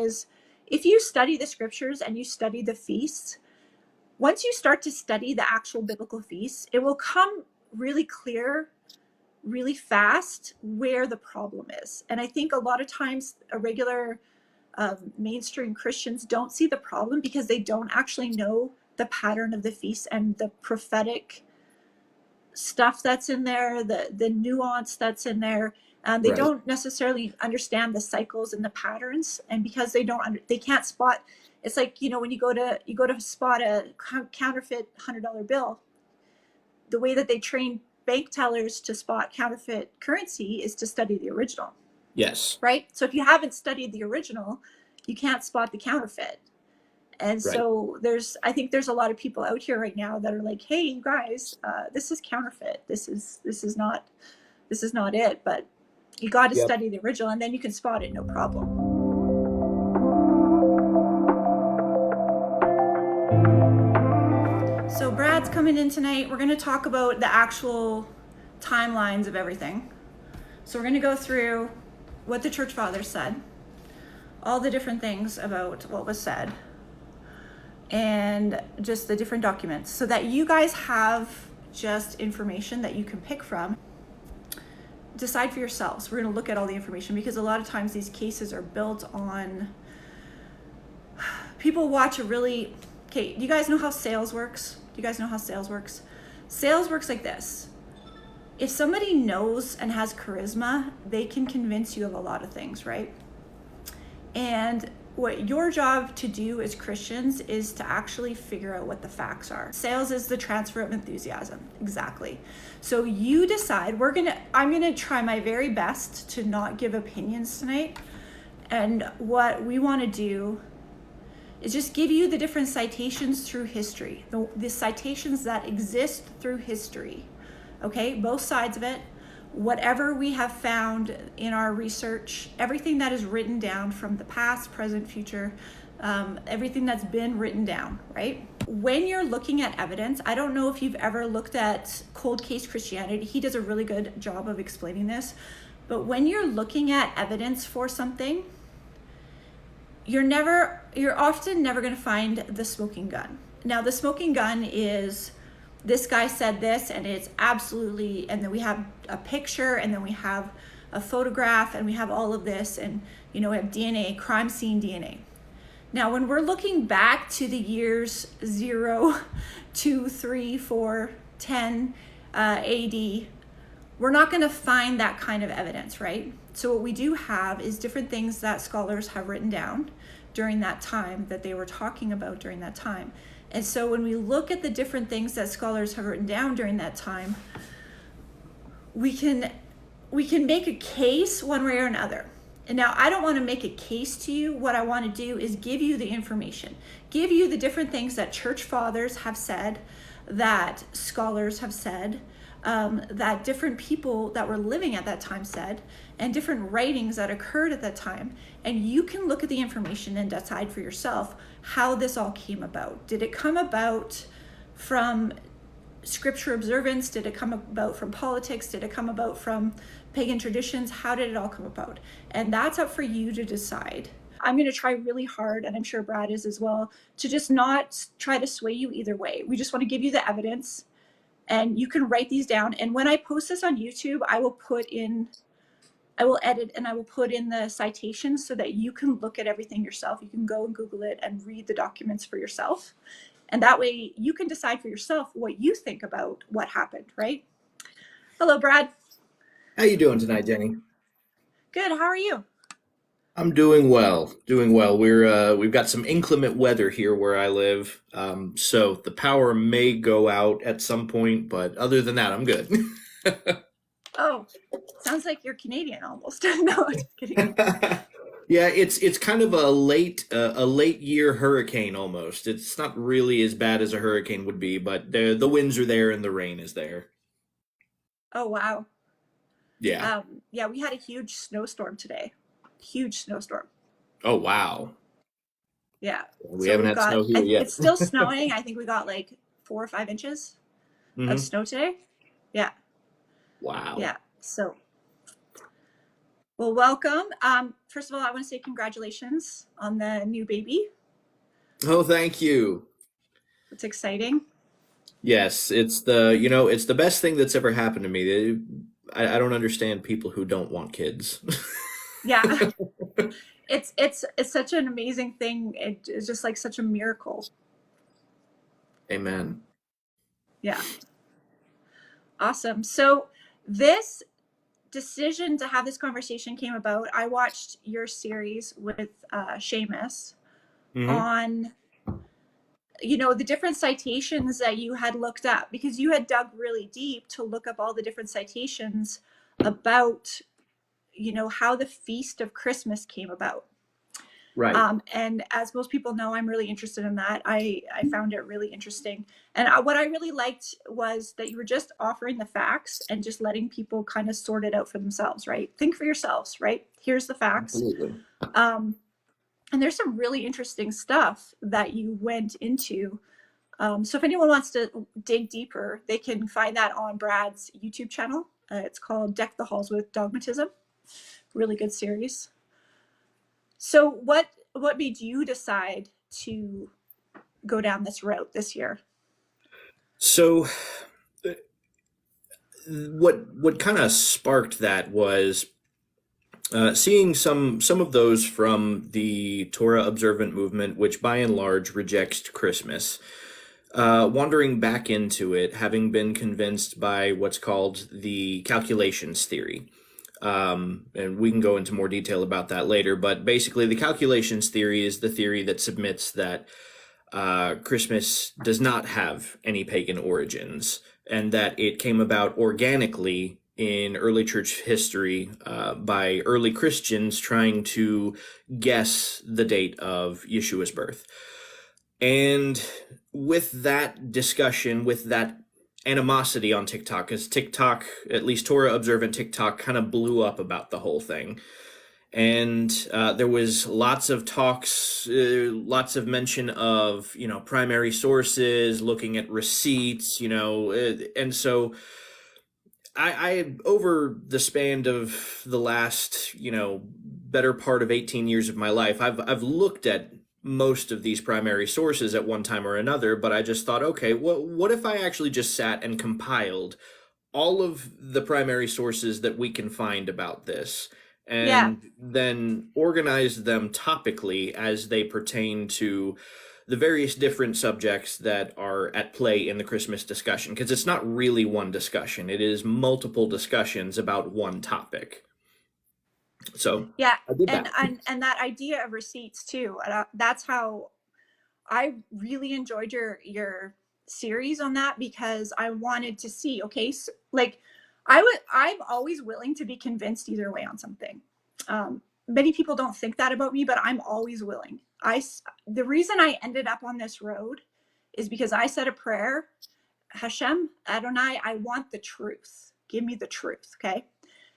is if you study the scriptures and you study the feasts, once you start to study the actual biblical feasts, it will come really clear really fast where the problem is. And I think a lot of times a regular mainstream Christians don't see the problem because they don't actually know the pattern of the feast and the prophetic stuff that's in there, the nuance that's in there. They don't necessarily understand the cycles and the patterns, and because they can't spot. It's like, when you go to spot a counterfeit $100 bill, the way that they train bank tellers to spot counterfeit currency is to study the original. Yes. Right. So if you haven't studied the original, you can't spot the counterfeit. And so I think there's a lot of people out here right now that are like, hey, you guys, this is counterfeit. This is not it. But you got to study the original, and then you can spot it, no problem. So Brad's coming in tonight. We're going to talk about the actual timelines of everything. So we're going to go through what the church fathers said, all the different things about what was said, and just the different documents, so that you guys have just information that you can pick from. Decide for yourselves. We're going to look at all the information, because a lot of times these cases are built on people watch a really... Okay, do you guys know how sales works? Sales works like this. If somebody knows and has charisma, they can convince you of a lot of things, right? And what your job to do as Christians is to actually figure out what the facts are. Sales is the transfer of enthusiasm. Exactly. So you decide. I'm gonna try my very best to not give opinions tonight. And what we want to do is just give you the different citations through history, the citations that exist through history. Okay, both sides of it, whatever we have found in our research, everything that is written down from the past, present, future, everything that's been written down, right? When you're looking at evidence, I don't know if you've ever looked at Cold Case Christianity. He does a really good job of explaining this. But when you're looking at evidence for something, you're often never going to find the smoking gun. Now, the smoking gun is, this guy said this, and it's absolutely, and then we have a picture, and then we have a photograph, and we have all of this, and we have DNA, crime scene DNA. Now, when we're looking back to the years 0, 2, 3, 4, 10 AD, we're not going to find that kind of evidence, right? So what we do have is different things that scholars have written down during that time, that they were talking about during that time. And so when we look at the different things that scholars have written down during that time, we can make a case one way or another. And now I don't want to make a case to you. What I want to do is give you the information, give you the different things that church fathers have said, that scholars have said, that different people that were living at that time said, and different writings that occurred at that time. And you can look at the information and decide for yourself how this all came about. Did it come about from scripture observance? Did it come about from politics? Did it come about from pagan traditions? How did it all come about? And that's up for you to decide. I'm going to try really hard, and I'm sure Brad is as well, to just not try to sway you either way. We just want to give you the evidence, and you can write these down. And when I post this on YouTube, I will edit and I will put in the citations so that you can look at everything yourself. You can go and Google it and read the documents for yourself. And that way you can decide for yourself what you think about what happened, right? Hello, Brad. How you doing tonight, Jenny? Good. How are you? I'm doing well. We've got some inclement weather here where I live. So the power may go out at some point, but other than that, I'm good. Oh, sounds like you're Canadian almost. No, I'm just kidding. Yeah, it's kind of a late year hurricane almost. It's not really as bad as a hurricane would be, but the winds are there and the rain is there. Oh, wow. Yeah. Yeah, we had a huge snowstorm today. Huge snowstorm. Oh, wow. Yeah. We haven't had snow here yet. It's still snowing. I think we got like 4 or 5 inches of snow today. Yeah. Wow. Yeah. So Well, welcome. First of all, I want to say congratulations on the new baby. Oh, thank you. It's exciting. Yes, it's the best thing that's ever happened to me. I don't understand people who don't want kids. Yeah, it's such an amazing thing. It's just like such a miracle. Amen. Yeah, awesome. So this decision to have this conversation came about. I watched your series with Seamus Hmm. on the different citations that you had looked up, because you had dug really deep to look up all the different citations about how the feast of Christmas came about. Right. And as most people know, I'm really interested in that. I found it really interesting. And what I really liked was that you were just offering the facts and just letting people kind of sort it out for themselves, right? Think for yourselves, right? Here's the facts. Absolutely. Um, and there's some really interesting stuff that you went into. So if anyone wants to dig deeper, they can find that on Brad's YouTube channel. It's called Deck the Halls with Dogmatism. Really good series. So what made you decide to go down this route this year? So what kind of sparked that was seeing some of those from the Torah observant movement, which by and large rejects Christmas. Wandering back into it, having been convinced by what's called the calculations theory. And we can go into more detail about that later, but basically, the calculations theory is the theory that submits that Christmas does not have any pagan origins, and that it came about organically in early church history by early Christians trying to guess the date of Yeshua's birth. And with that discussion, with that animosity on TikTok, because TikTok, at least Torah observant TikTok, kind of blew up about the whole thing. And there was lots of talks, lots of mention of, primary sources, looking at receipts, and so I over the span of the last, better part of 18 years of my life, I've looked at most of these primary sources at one time or another, but I just thought, okay, what if I actually just sat and compiled all of the primary sources that we can find about this, Yeah. and then organized them topically as they pertain to the various different subjects that are at play in the Christmas discussion, because it's not really one discussion, it is multiple discussions about one topic. So Yeah. I did And that. and that idea of receipts too. That's how I really enjoyed your series on that, because I wanted to see, okay, so, like I'm always willing to be convinced either way on something. Many people don't think that about me, but I'm always willing. The reason I ended up on this road is because I said a prayer, Hashem, Adonai, I want the truth. Give me the truth, okay?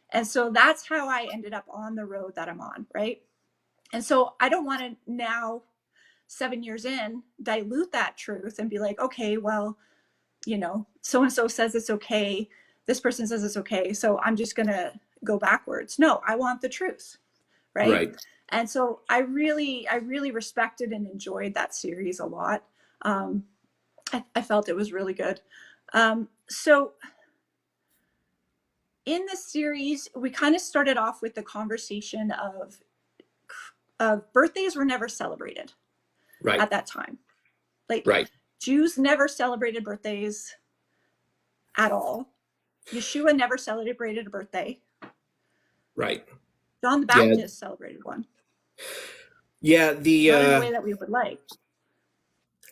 And so that's how I ended up on the road that I'm on, right? And so I don't want to now, 7 years in, dilute that truth and be like, okay, well, so and so says it's okay. This person says it's okay. So I'm just going to go backwards. No, I want the truth. Right. Right. And so I really respected and enjoyed that series a lot. Um, I felt it was really good. So in this series, we kind of started off with the conversation of birthdays were never celebrated Right. at that time. Like, Right. Jews never celebrated birthdays at all. Yeshua never celebrated a birthday. Right. John the Yeah. Baptist celebrated one, Yeah. not in a way that we would like.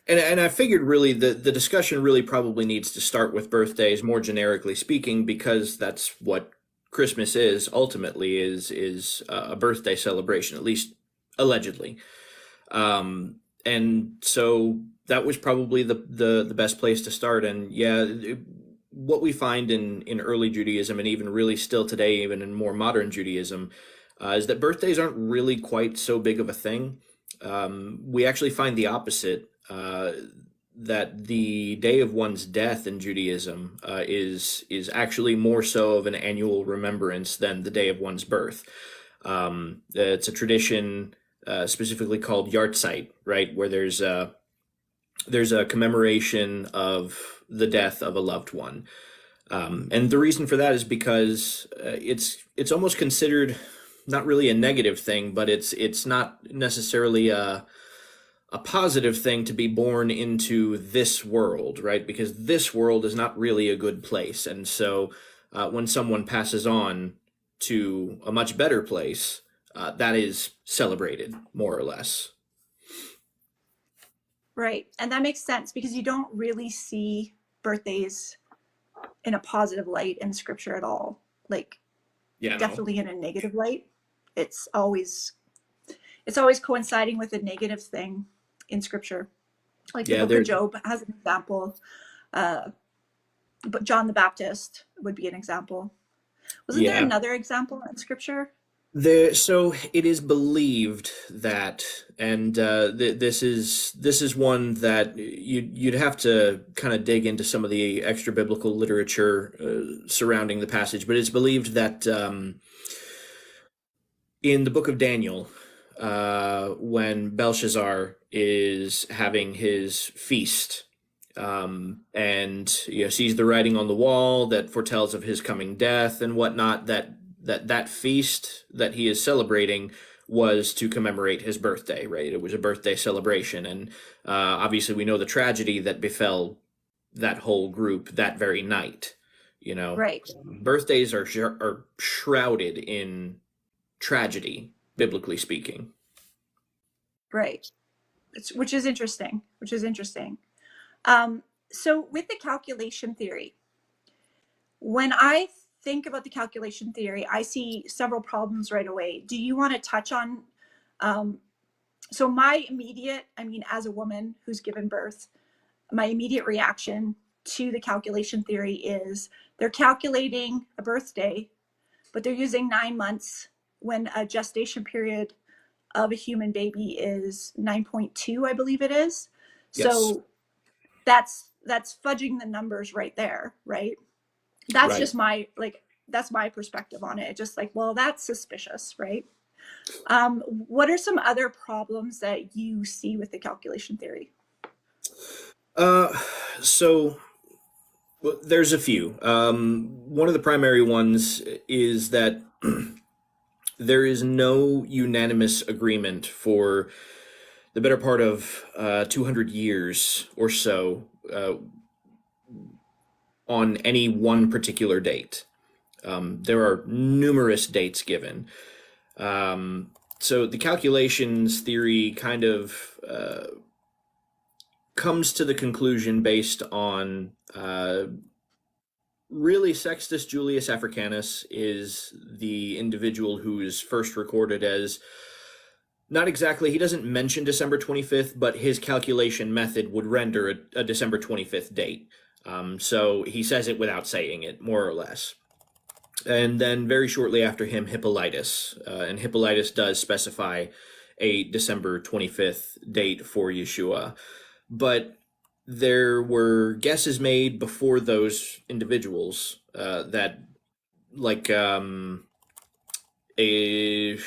And I figured really the discussion really probably needs to start with birthdays, more generically speaking, because that's what Christmas is ultimately, is a birthday celebration, at least allegedly. And so that was probably the best place to start. And yeah, what we find in early Judaism, and even really still today, even in more modern Judaism, is that birthdays aren't really quite so big of a thing. We actually find the opposite, that the day of one's death in Judaism is actually more so of an annual remembrance than the day of one's birth. It's a tradition specifically called Yahrzeit, right, where there's a commemoration of the death of a loved one. And the reason for that is because it's almost considered not really a negative thing, but it's not necessarily a positive thing to be born into this world, right? Because this world is not really a good place. And so when someone passes on to a much better place, that is celebrated, more or less. Right. And that makes sense because you don't really see birthdays in a positive light in scripture at all. Like, Yeah, no. definitely in a negative light. It's always it's always coinciding with a negative thing in scripture. Like the Yeah, book of there, Job has an example. Uh, but John the Baptist would be an example. Wasn't there yeah. another example in scripture? So it is believed that, and this is one that you'd have to kind of dig into some of the extra biblical literature surrounding the passage, but it's believed that in the book of Daniel, when Belshazzar is having his feast, and sees the writing on the wall that foretells of his coming death and whatnot, that feast that he is celebrating was to commemorate his birthday, right? It was a birthday celebration, and obviously we know the tragedy that befell that whole group that very night. Right. Birthdays are shrouded in tragedy, biblically speaking. Right. Which is interesting. So with the calculation theory, when I think about the calculation theory, I see several problems right away. Do you want to touch on? So my immediate, I mean, as a woman who's given birth, my immediate reaction to the calculation theory is they're calculating a birthday, but they're using 9 months when a gestation period of a human baby is 9.2, I believe it is. Yes, So that's fudging the numbers right there, right? That's right. just that's my perspective on it. It's just like, well, that's suspicious, right? What are some other problems that you see with the calculation theory? Uh, so Well, there's a few. One of the primary ones is that there is no unanimous agreement for the better part of 200 years or so on any one particular date. There are numerous dates given. So the calculations theory kind of comes to the conclusion based on really, Sextus Julius Africanus is the individual who is first recorded as not exactly, he doesn't mention December 25th, but his calculation method would render a December 25th date. So he says it without saying it, more or less. And then very shortly after him, Hippolytus. And Hippolytus does specify a December 25th date for Yeshua. But there were guesses made before those individuals that, like a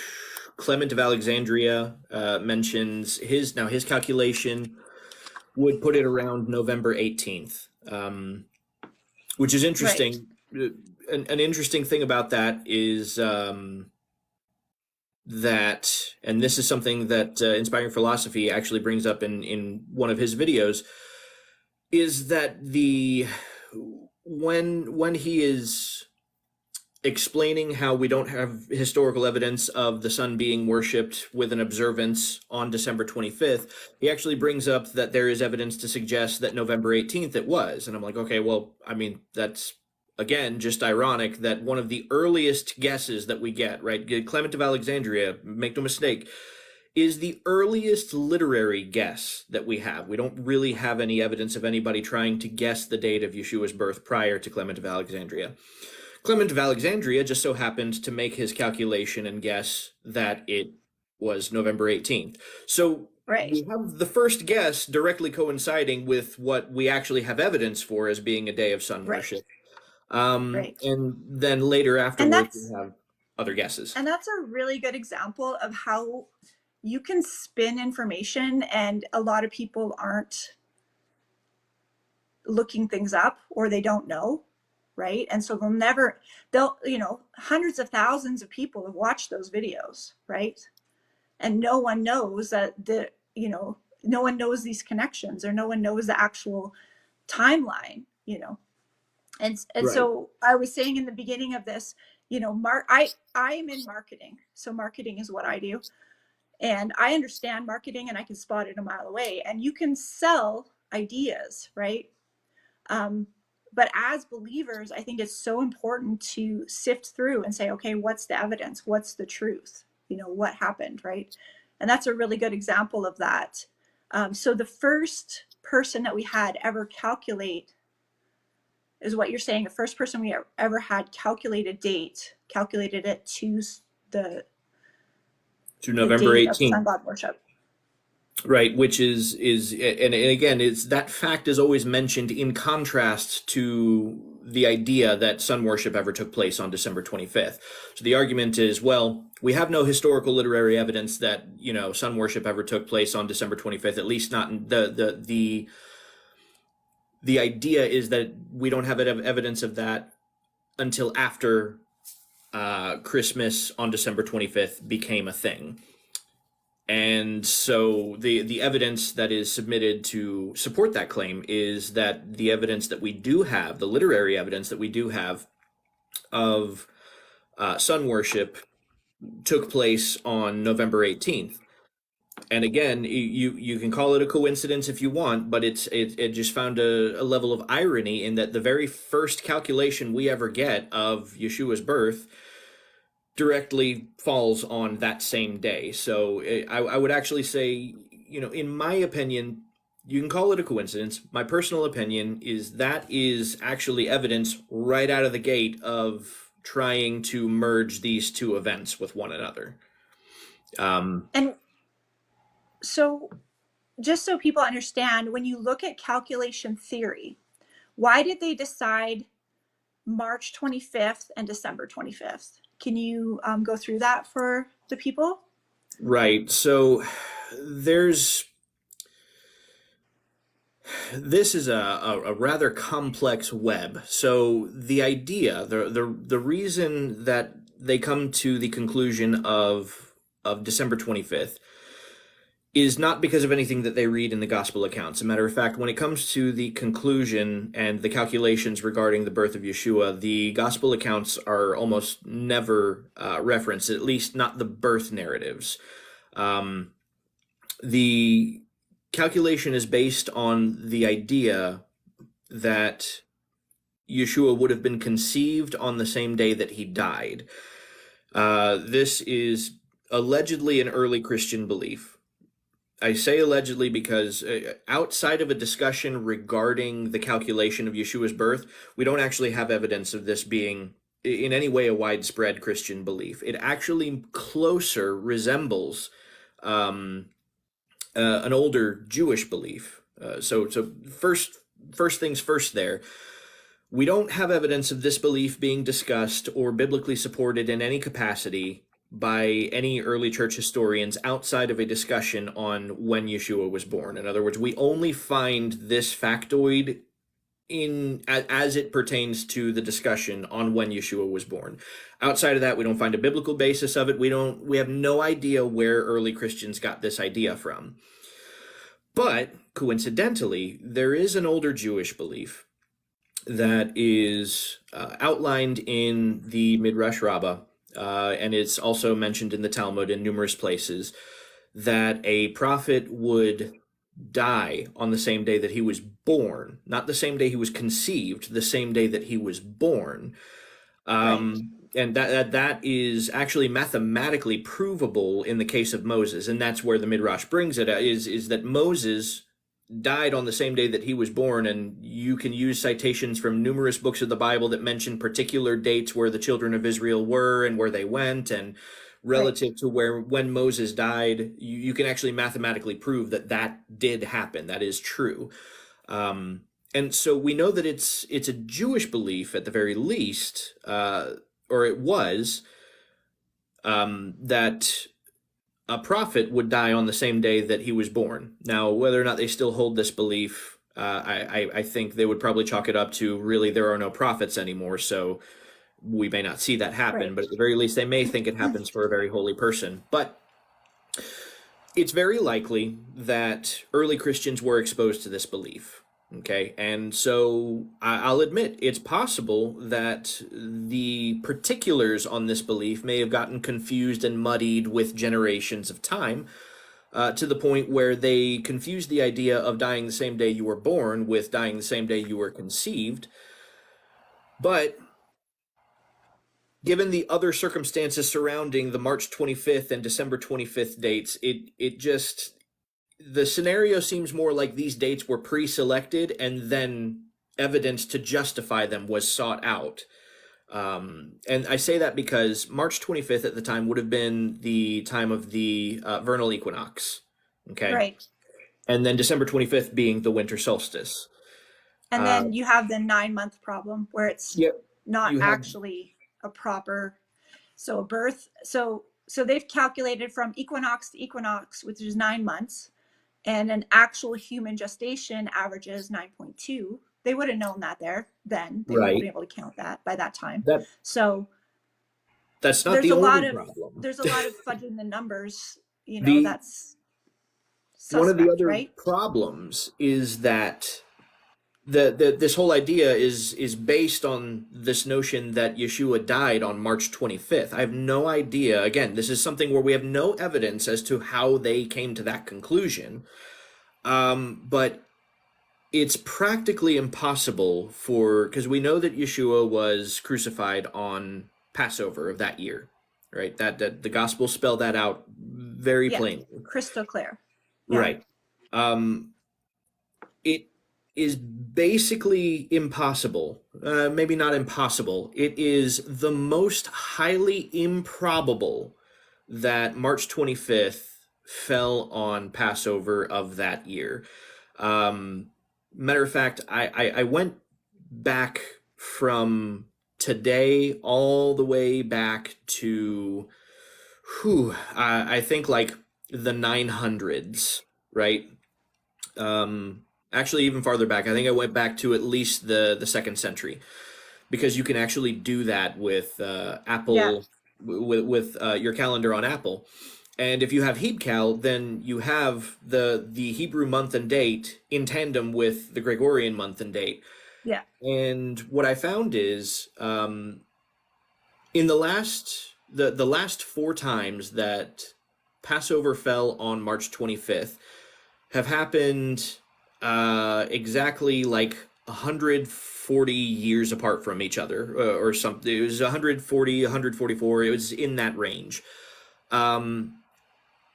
Clement of Alexandria mentions his calculation would put it around November 18th, which is Right. interesting. An interesting thing about that is that, and this is something that Inspiring Philosophy actually brings up in one of his videos, is that when he is explaining how we don't have historical evidence of the sun being worshipped with an observance on December 25th, he actually brings up that there is evidence to suggest that November 18th it was. And I'm like, okay, well, I mean, that's again just ironic that one of the earliest guesses that we get, right? Clement of Alexandria, make no mistake, is the earliest literary guess that we have. We don't really have any evidence of anybody trying to guess the date of Yeshua's birth prior to Clement of Alexandria. Clement of Alexandria just so happened to make his calculation and guess that it was November 18th. So Right. we have the first guess directly coinciding with what we actually have evidence for as being a day of sun Right. worship. Right. And then later And afterwards, we that's have. other guesses. And that's a really good example of how you can spin information, and a lot of people aren't looking things up, or they don't know, right? And so they'll, hundreds of thousands of people have watched those videos, right? And no one knows that no one knows these connections, or no one knows the actual timeline, and Right. so I was saying in the beginning of this, I am in marketing, so marketing is what I do, and I understand marketing, and I can spot it a mile away, and you can sell ideas, right? um, but as believers, I think it's so important to sift through and say, okay, what's the evidence, what's the truth, what happened, right? And that's a really good example of that. So the first person that we had ever calculate, is what you're saying, the first person we ever had calculate a date, calculated it to the To the November date of 18th. sun god worship. Right, which is and again, it's that fact is always mentioned in contrast to the idea that sun worship ever took place on December 25th. So the argument is, well, we have no historical literary evidence that, sun worship ever took place on December 25th, at least not in the idea is that we don't have evidence of that until after Christmas on December 25th became a thing. And so the evidence that is submitted to support that claim is that the evidence that we do have, the literary evidence that we do have of sun worship, took place on November 18th. And again, you can call it a coincidence if you want, but it just found a level of irony in that the very first calculation we ever get of Yeshua's birth directly falls on that same day. So I would actually say, in my opinion, you can call it a coincidence. My personal opinion is that is actually evidence right out of the gate of trying to merge these two events with one another. And so, just so people understand, when you look at calculation theory, why did they decide March 25th and December 25th? Can you go through that for the people? Right. So this is a rather complex web. So the idea, the reason that they come to the conclusion of December 25th is not because of anything that they read in the gospel accounts. As a matter of fact, when it comes to the conclusion and the calculations regarding the birth of Yeshua, the gospel accounts are almost never referenced, at least not the birth narratives. The calculation is based on the idea that Yeshua would have been conceived on the same day that he died. This is allegedly an early Christian belief. I say allegedly because outside of a discussion regarding the calculation of Yeshua's birth, we don't actually have evidence of this being in any way a widespread Christian belief. It actually closer resembles an older Jewish belief. So first things first there. We don't have evidence of this belief being discussed or biblically supported in any capacity by any early church historians outside of a discussion on when Yeshua was born. In other words, we only find this factoid as it pertains to the discussion on when Yeshua was born. Outside of that, we don't find a biblical basis of it. We have no idea where early Christians got this idea from. But coincidentally, there is an older Jewish belief that is outlined in the Midrash Rabbah, and it's also mentioned in the Talmud in numerous places, that a prophet would die on the same day that he was born, not the same day he was conceived, the same day that he was born. Right. And that is actually mathematically provable in the case of Moses, and that's where the Midrash brings it, is that Moses died on the same day that he was born, and you can use citations from numerous books of the Bible that mention particular dates where the children of Israel were and where they went, and relative Right. to when Moses died, you can actually mathematically prove that did happen. That is true. And so we know that it's a Jewish belief at the very least, or it was, that a prophet would die on the same day that he was born. Now, whether or not they still hold this belief, I think they would probably chalk it up to really there are no prophets anymore, so we may not see that happen, Right. but at the very least, they may think it happens for a very holy person. But it's very likely that early Christians were exposed to this belief. Okay, and so I'll admit it's possible that the particulars on this belief may have gotten confused and muddied with generations of time, to the point where they confused the idea of dying the same day you were born with dying the same day you were conceived. But given the other circumstances surrounding the March 25th and December 25th dates, it just the scenario seems more like these dates were pre-selected and then evidence to justify them was sought out. And I say that because March 25th at the time would have been the time of the vernal equinox. Okay. Right. And then December 25th being the winter solstice. And Uh, then you have the 9-month problem where it's yeah, not you have, actually a proper, so a birth. So they've calculated from equinox to equinox, which is 9 months, and an actual human gestation averages 9.2. They would have known that then. They would have been right. able to count that by that time. That So that's not there's the a lot only of problem. there's a lot of fudging the numbers, The that's one of the suspect, other right? problems is that this whole idea is based on this notion that Yeshua died on March 25th. I have no idea. Again, this is something where we have no evidence as to how they came to that conclusion. But it's practically impossible because we know that Yeshua was crucified on Passover of that year, right? That the Gospels spell that out very Yeah, plainly. crystal clear. Yeah. Right. Um, it is basically impossible. Maybe not impossible. It is the most highly improbable that March 25th fell on Passover of that year. Um, Matter of fact, I went back from today all the way back to, I think like the 900s, right? Actually, even farther back. I think I went back to at least the second century, because you can actually do that with Yeah. Apple, with your calendar on Apple. And if you have HebCal, then you have the Hebrew month and date in tandem with the Gregorian month and date. Yeah. And what I found is, in the last four times that Passover fell on March 25th have happened exactly like 140 years apart from each other, or something. It was 140, 144. It was in that range.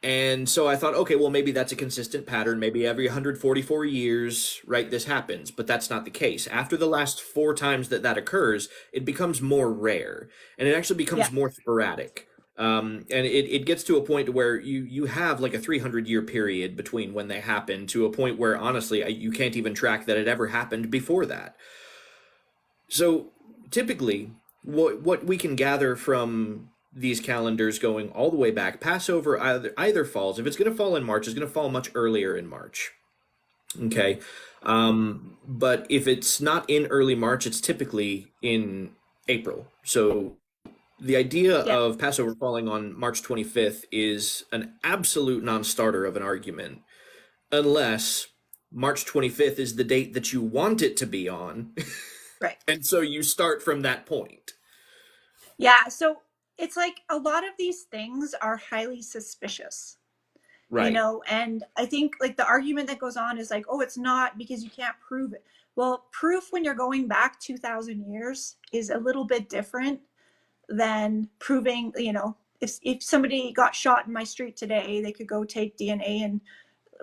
And so I thought, okay, well, maybe that's a consistent pattern. Maybe every 144 years, right, this happens. But that's not the case. After the last four times that occurs, it becomes more rare. And it actually becomes Yeah. more sporadic. And it gets to a point where you have like a 300-year period between when they happen, to a point where, honestly, you can't even track that it ever happened before that. So typically, what we can gather from these calendars going all the way back, Passover either falls, if it's going to fall in March, it's going to fall much earlier in March. Okay. But if it's not in early March, it's typically in April. So the idea Yeah. of Passover falling on March 25th is an absolute non-starter of an argument, unless March 25th is the date that you want it to be on. Right. And so you start from that point. Yeah. So it's like a lot of these things are highly suspicious, Right. and I think like the argument that goes on is like, oh, it's not because you can't prove it. Well, proof when you're going back 2,000 years is a little bit different than proving, if somebody got shot in my street today, they could go take DNA and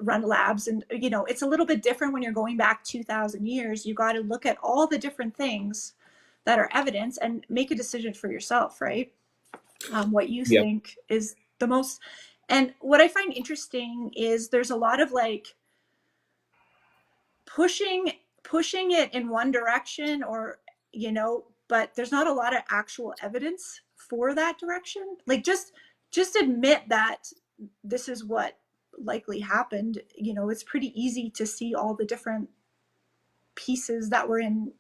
run labs. And, it's a little bit different when you're going back 2,000 years. You got to look at all the different things that are evidence and make a decision for yourself, right? What you Yep. think is the most. And what I find interesting is there's a lot of like pushing it in one direction, or but there's not a lot of actual evidence for that direction. Like just admit that this is what likely happened. You know, it's pretty easy to see all the different pieces that were in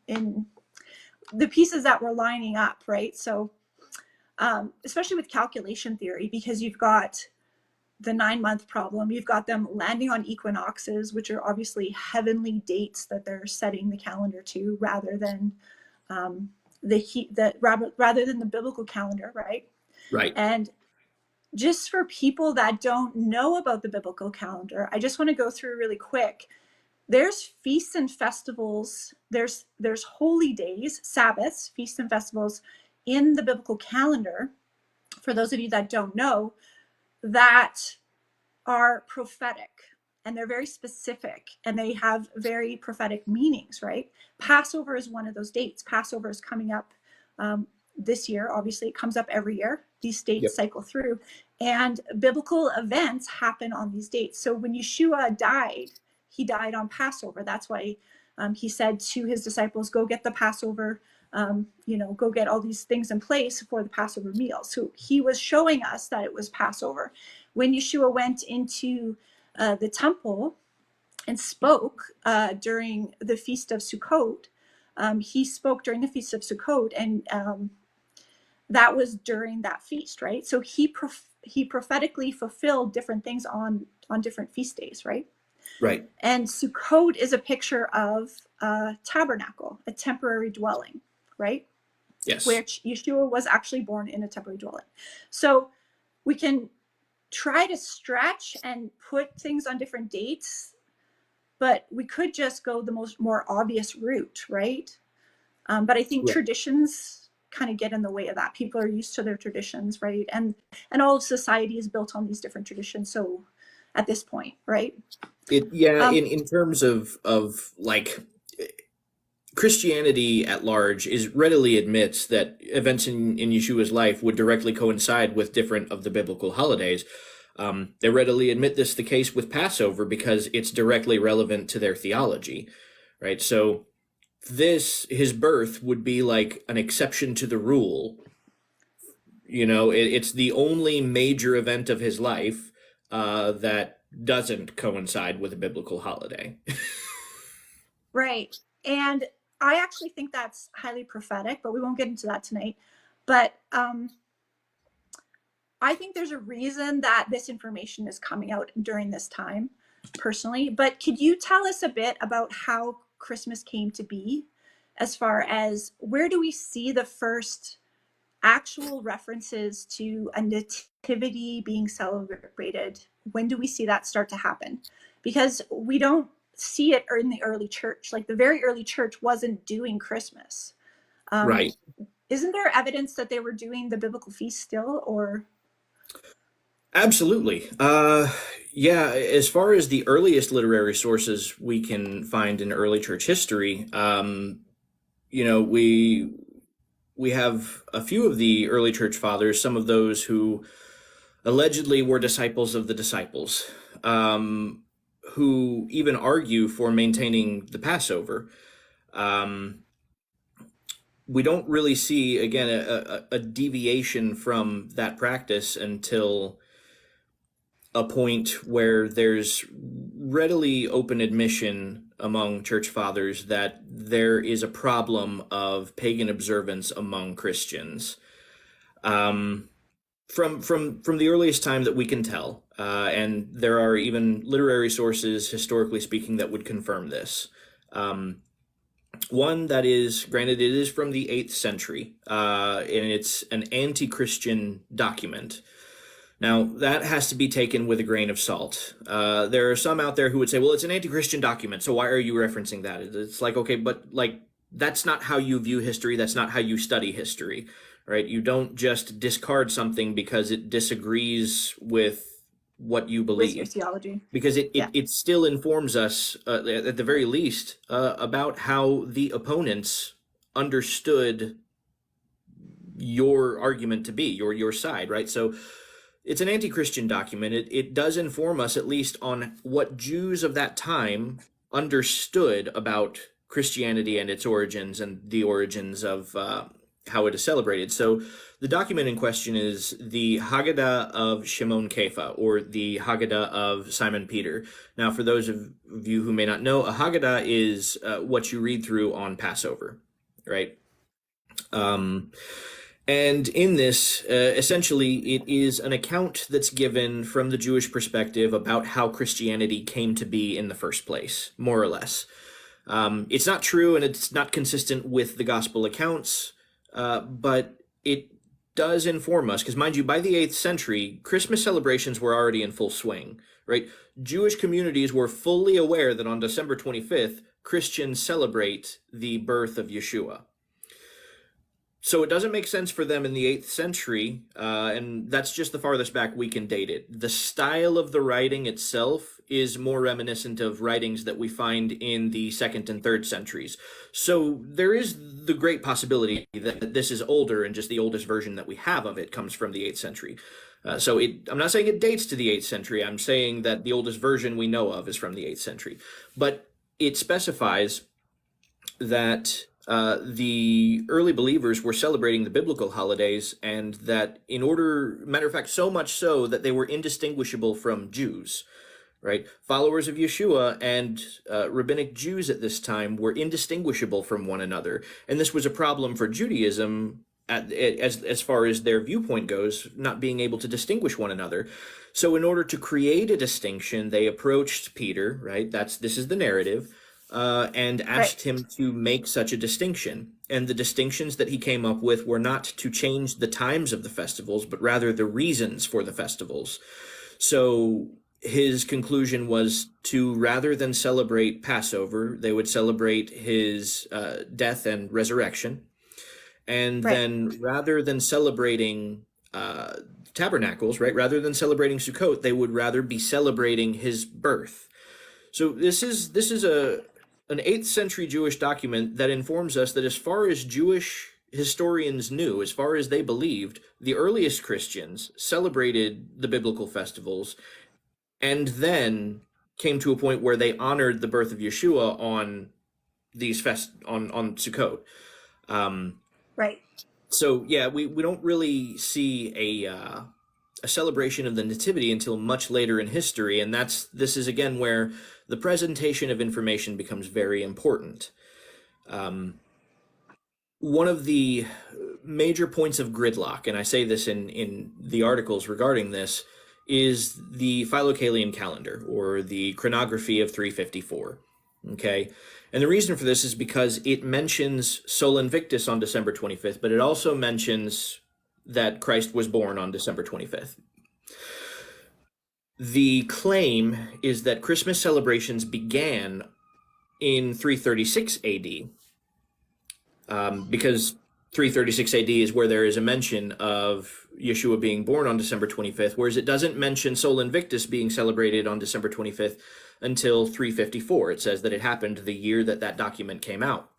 the pieces that were lining up, right? So especially with calculation theory, because you've got the 9-month problem, you've got them landing on equinoxes, which are obviously heavenly dates that they're setting the calendar to, rather than rather than the biblical calendar, right? Right. And just for people that don't know about the biblical calendar, I just want to go through really quick. There's feasts and festivals, there's holy days, Sabbaths, feasts and festivals in the biblical calendar, for those of you that don't know, that are prophetic, and they're very specific, and they have very prophetic meanings, right? Passover is one of those dates. Passover is coming up this year. Obviously, it comes up every year. These dates Yep. cycle through, and biblical events happen on these dates. So when Yeshua died, he died on Passover. That's why he said to his disciples, go get the Passover, go get all these things in place for the Passover meal. So he was showing us that it was Passover. When Yeshua went into the temple and spoke during the Feast of Sukkot, he spoke during the Feast of Sukkot, and that was during that feast, right? So he prophetically fulfilled different things on different feast days, right? Right. And Sukkot is a picture of a tabernacle, a temporary dwelling, right? Yes. Which Yeshua was actually born in a temporary dwelling. So we can try to stretch and put things on different dates, but we could just go the more obvious route, right? But I think traditions kind of get in the way of that. People are used to their traditions, right? And all of society is built on these different traditions. So at this point, right? In terms of like Christianity at large is readily admits that events in Yeshua's life would directly coincide with different of the biblical holidays. They readily admit this the case with Passover because it's directly relevant to their theology, right? So his birth would be like an exception to the rule. You know, it's the only major event of his life that doesn't coincide with a biblical holiday. Right. And I actually think that's highly prophetic, but we won't get into that tonight. But I think there's a reason that this information is coming out during this time, personally. But could you tell us a bit about how Christmas came to be, as far as where do we see the first actual references to a nativity being celebrated? When do we see that start to happen? Because we don't see it in the early church. Like the very early church wasn't doing Christmas. Right. Isn't there evidence that they were doing the biblical feast still, or? Absolutely. Yeah, as far as the earliest literary sources we can find in early church history, we have a few of the early church fathers, some of those who allegedly were disciples of the disciples, who even argue for maintaining the Passover. We don't really see, again, a deviation from that practice until a point where there's readily open admission among church fathers that there is a problem of pagan observance among Christians. From the earliest time that we can tell, and there are even literary sources, historically speaking, that would confirm this. One that is, granted, it is from the 8th century, and it's an anti-Christian document. Now, that has to be taken with a grain of salt. There are some out there who would say, well, it's an anti-Christian document, so why are you referencing that? It's like, okay, but like, that's not how you view history. That's not how you study history, right? You don't just discard something because it disagrees with what you believe. With your theology. Because it still informs us, at the very least, about how the opponents understood your argument to be, your side, right? So it's an anti-Christian document. It does inform us at least on what Jews of that time understood about Christianity and its origins and the origins of how it is celebrated. So the document in question is the Haggadah of Shimon Kefa, or the Haggadah of Simon Peter. Now, for those of you who may not know, a Haggadah is what you read through on Passover, right? And in this, essentially, it is an account that's given from the Jewish perspective about how Christianity came to be in the first place, more or less. It's not true, and it's not consistent with the gospel accounts, but it does inform us, because mind you, by the 8th century, Christmas celebrations were already in full swing, right? Jewish communities were fully aware that on December 25th, Christians celebrate the birth of Yeshua. So it doesn't make sense for them in the 8th century, and that's just the farthest back we can date it. The style of the writing itself is more reminiscent of writings that we find in the 2nd and 3rd centuries. So there is the great possibility that this is older, and just the oldest version that we have of it comes from the 8th century. I'm not saying it dates to the 8th century. I'm saying that the oldest version we know of is from the 8th century. But it specifies that the early believers were celebrating the biblical holidays, and that matter of fact, so much so that they were indistinguishable from Jews, right? Followers of Yeshua and rabbinic Jews at this time were indistinguishable from one another. And this was a problem for Judaism as far as their viewpoint goes, not being able to distinguish one another. So in order to create a distinction, they approached Peter, right? This is the narrative. And asked him to make such a distinction. And the distinctions that he came up with were not to change the times of the festivals, but rather the reasons for the festivals. So his conclusion was to, rather than celebrate Passover, they would celebrate his death and resurrection. And then rather than celebrating tabernacles, right, rather than celebrating Sukkot, they would rather be celebrating his birth. So this is an 8th century Jewish document that informs us that as far as Jewish historians knew, as far as they believed, the earliest Christians celebrated the biblical festivals, and then came to a point where they honored the birth of Yeshua on these on Sukkot. So yeah, we don't really see a celebration of the Nativity until much later in history, and this is again where the presentation of information becomes very important. One of the major points of gridlock, and I say this in the articles regarding this, is the Philocalian calendar, or the chronography of 354. Okay, and the reason for this is because it mentions Sol Invictus on December 25th, but it also mentions that Christ was born on December 25th. The claim is that Christmas celebrations began in 336 AD, because 336 AD is where there is a mention of Yeshua being born on December 25th, whereas it doesn't mention Sol Invictus being celebrated on December 25th until 354. It says that it happened the year that document came out.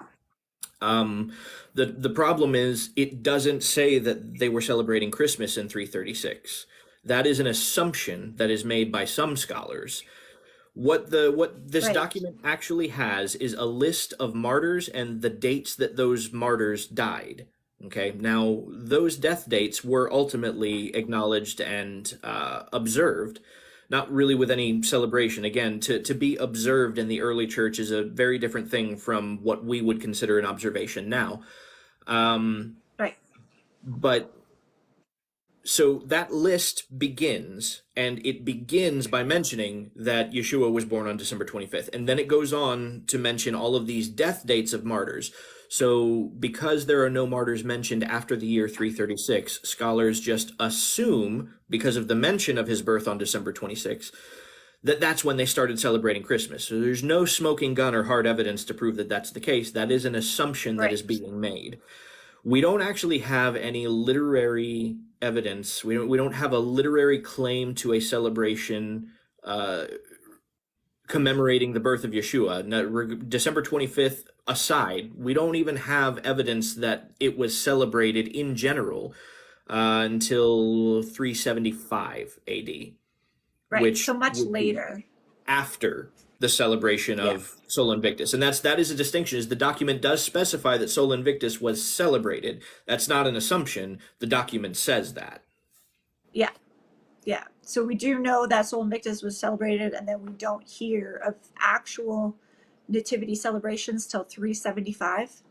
The problem is it doesn't say that they were celebrating Christmas in 336. That is an assumption that is made by some scholars. What this document actually has is a list of martyrs and the dates that those martyrs died. Okay, now those death dates were ultimately acknowledged and observed, not really with any celebration. Again, to be observed in the early church is a very different thing from what we would consider an observation now. But so that list begins, and it begins by mentioning that Yeshua was born on December 25th. And then it goes on to mention all of these death dates of martyrs. So because there are no martyrs mentioned after the year 336, scholars just assume, because of the mention of his birth on December 26th, that's when they started celebrating Christmas. So there's no smoking gun or hard evidence to prove that that's the case. That is an assumption that is being made. We don't actually have any literary evidence. We don't have a literary claim to a celebration commemorating the birth of Yeshua. Now, December 25th aside, we don't even have evidence that it was celebrated in general until 375 AD. Which so much later. After the celebration Yeah. of Sol Invictus. And that is a distinction, is the document does specify that Sol Invictus was celebrated. That's not an assumption. The document says that. Yeah. Yeah. So we do know that Sol Invictus was celebrated, and then we don't hear of actual nativity celebrations till 375.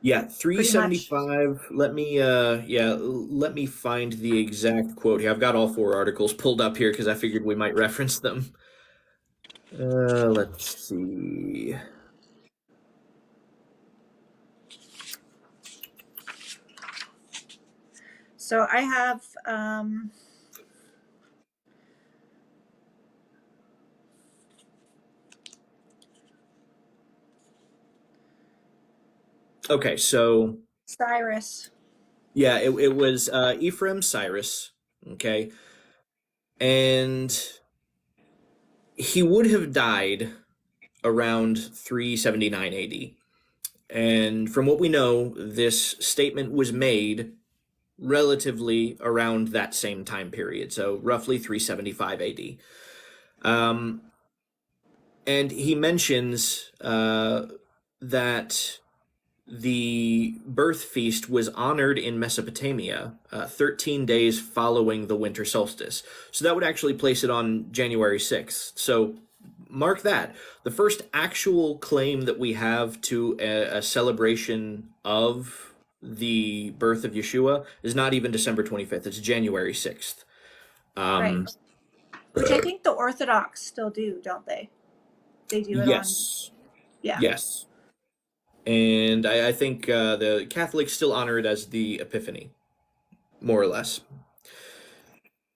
Yeah, Pretty much. 375. Let me find the exact quote here. I've got all four articles pulled up here because I figured we might reference them. Let's see. So I have Okay, so Cyrus. yeah, it was Ephraim Cyrus. Okay, and he would have died around 379 AD. And from what we know, this statement was made relatively around that same time period, so roughly 375 AD. And he mentions that the birth feast was honored in Mesopotamia 13 days following the winter solstice. So that would actually place it on January 6th. So mark that. The first actual claim that we have to a celebration of the birth of Yeshua is not even December 25th, it's January 6th. Right. Which I think the Orthodox still do, don't they? They do it on, Yes, yeah. yes. And I think the Catholics still honor it as the Epiphany, more or less.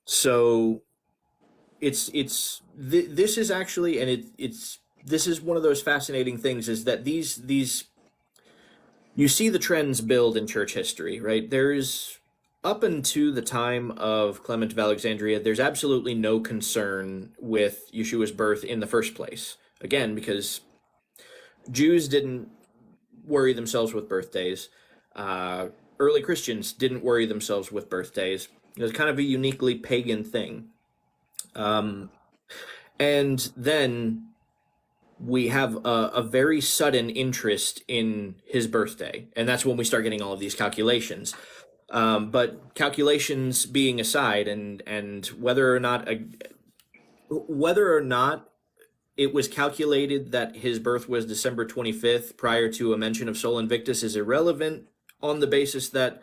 So this is actually, and it's this is one of those fascinating things, is that these you see the trends build in church history, right? There's up until the time of Clement of Alexandria, there's absolutely no concern with Yeshua's birth in the first place. Again, because Jews didn't worry themselves with birthdays. Uh, Early Christians didn't worry themselves with birthdays. It was kind of a uniquely pagan thing. And then we have a very sudden interest in his birthday. And that's when we start getting all of these calculations. But calculations being aside, and whether or not it was calculated that his birth was December 25th prior to a mention of Sol Invictus is irrelevant on the basis that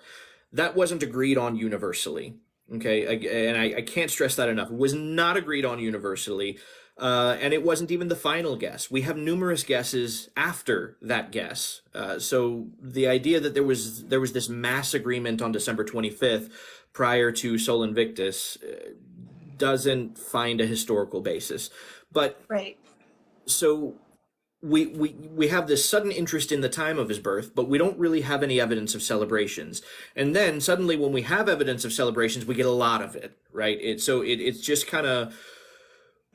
that wasn't agreed on universally. Okay, and I can't stress that enough. It was not agreed on universally, and it wasn't even the final guess. We have numerous guesses after that guess. So the idea that there was this mass agreement on December 25th prior to Sol Invictus doesn't find a historical basis. But Right. so we have this sudden interest in the time of his birth, but we don't really have any evidence of celebrations. And then suddenly, when we have evidence of celebrations, we get a lot of it, right? It's just kind of,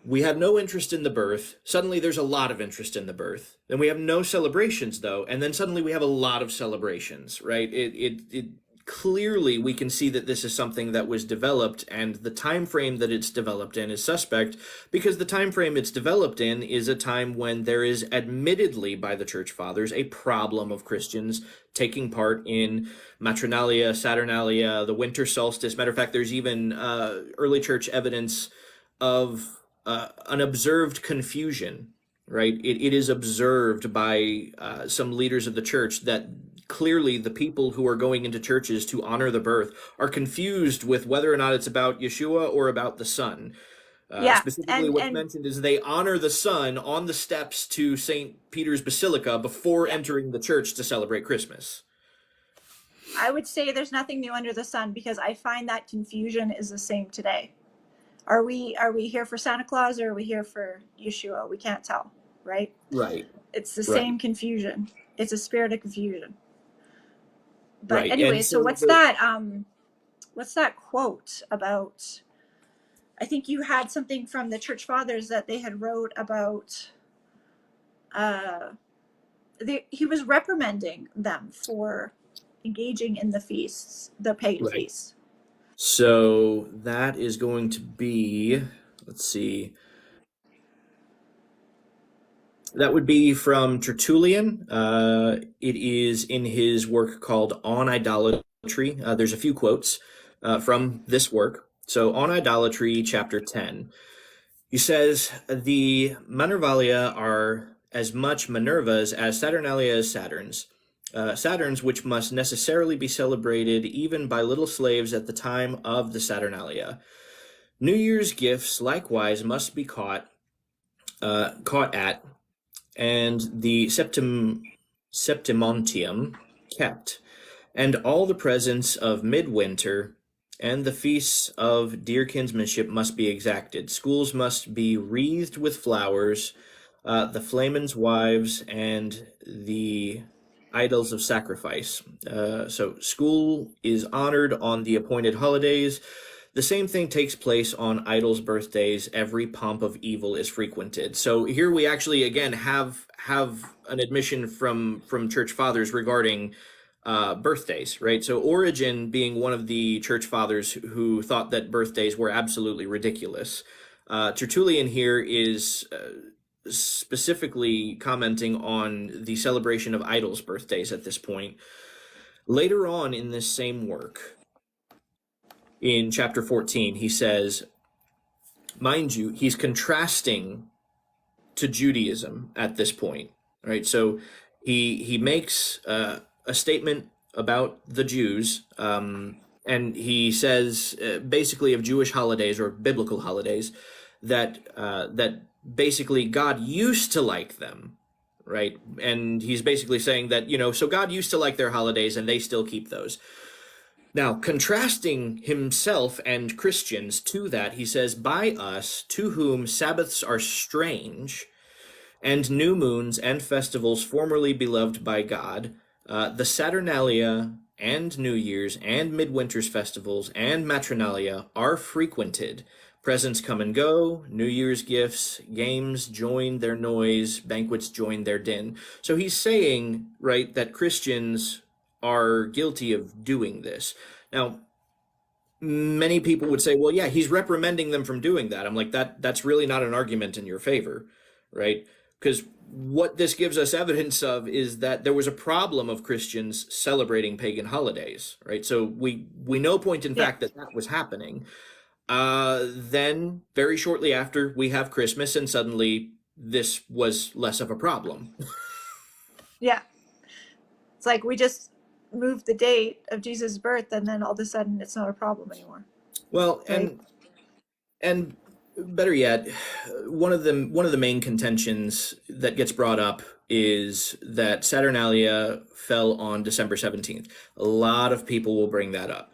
we have no interest in the birth. Suddenly, there's a lot of interest in the birth. Then we have no celebrations, though, and then suddenly we have a lot of celebrations, right? It clearly we can see that this is something that was developed, and the time frame that it's developed in is suspect, because the time frame it's developed in is a time when there is, admittedly by the church fathers, a problem of Christians taking part in Matronalia, Saturnalia, the winter solstice. Matter of fact, there's even early church evidence of an observed confusion, right? It is observed by some leaders of the church that clearly the people who are going into churches to honor the birth are confused with whether or not it's about Yeshua or about the Son. Yeah. Specifically, And what's and mentioned is they honor the Son on the steps to St. Peter's Basilica before yeah. entering the church to celebrate Christmas. I would say there's nothing new under the sun, because I find that confusion is the same today. Are we here for Santa Claus, or are we here for Yeshua? We can't tell, right? Right, It's the right, same confusion. It's a spirit of confusion. But right. anyway, And so so what's that quote about? I think you had something from the church fathers that they had wrote about uh he was reprimanding them for engaging in the feasts, the pagan right. feasts. So that is going to be, let's see. That would be from Tertullian. It is in his work called On Idolatry. There's a few quotes from this work. So, On Idolatry, chapter 10. He says, the Minervalia are as much Minervas as Saturnalia is Saturns. Saturns which must necessarily be celebrated even by little slaves at the time of the Saturnalia. New Year's gifts likewise must be caught at, and the Septimontium kept, and all the presents of midwinter and the feasts of dear kinsmanship must be exacted. Schools must be wreathed with flowers, the flamens' wives, and the idols of sacrifice. So school is honored on the appointed holidays. The same thing takes place on idols' birthdays. Every pomp of evil is frequented. So here we actually again have an admission from church fathers regarding birthdays, right? So Origen being one of the church fathers who thought that birthdays were absolutely ridiculous. Tertullian here is specifically commenting on the celebration of idols' birthdays at this point. Later on in this same work, in chapter 14, he says, mind you, he's contrasting to Judaism at this point, right? So he makes a statement about the Jews, and he says basically of Jewish holidays or biblical holidays that that basically God used to like them, right? And he's basically saying that, so God used to like their holidays and they still keep those. Now, contrasting himself and Christians to that, he says, by us, to whom Sabbaths are strange, and new moons and festivals formerly beloved by God, the Saturnalia and New Year's and midwinter's festivals and matronalia are frequented. Presents come and go, New Year's gifts, games join their noise, banquets join their din. So he's saying, right, that Christians are guilty of doing this. Now, many people would say, well, yeah, he's reprimanding them from doing that. I'm like, that's really not an argument in your favor, right? Because what this gives us evidence of is that there was a problem of Christians celebrating pagan holidays, right? So we know point in fact that was happening. Then very shortly after we have Christmas, and suddenly this was less of a problem. Yeah. It's like we just moved the date of Jesus' birth, and then all of a sudden it's not a problem anymore. Well, right? and better yet, one of the main contentions that gets brought up is that Saturnalia fell on December 17th. A lot of people will bring that up.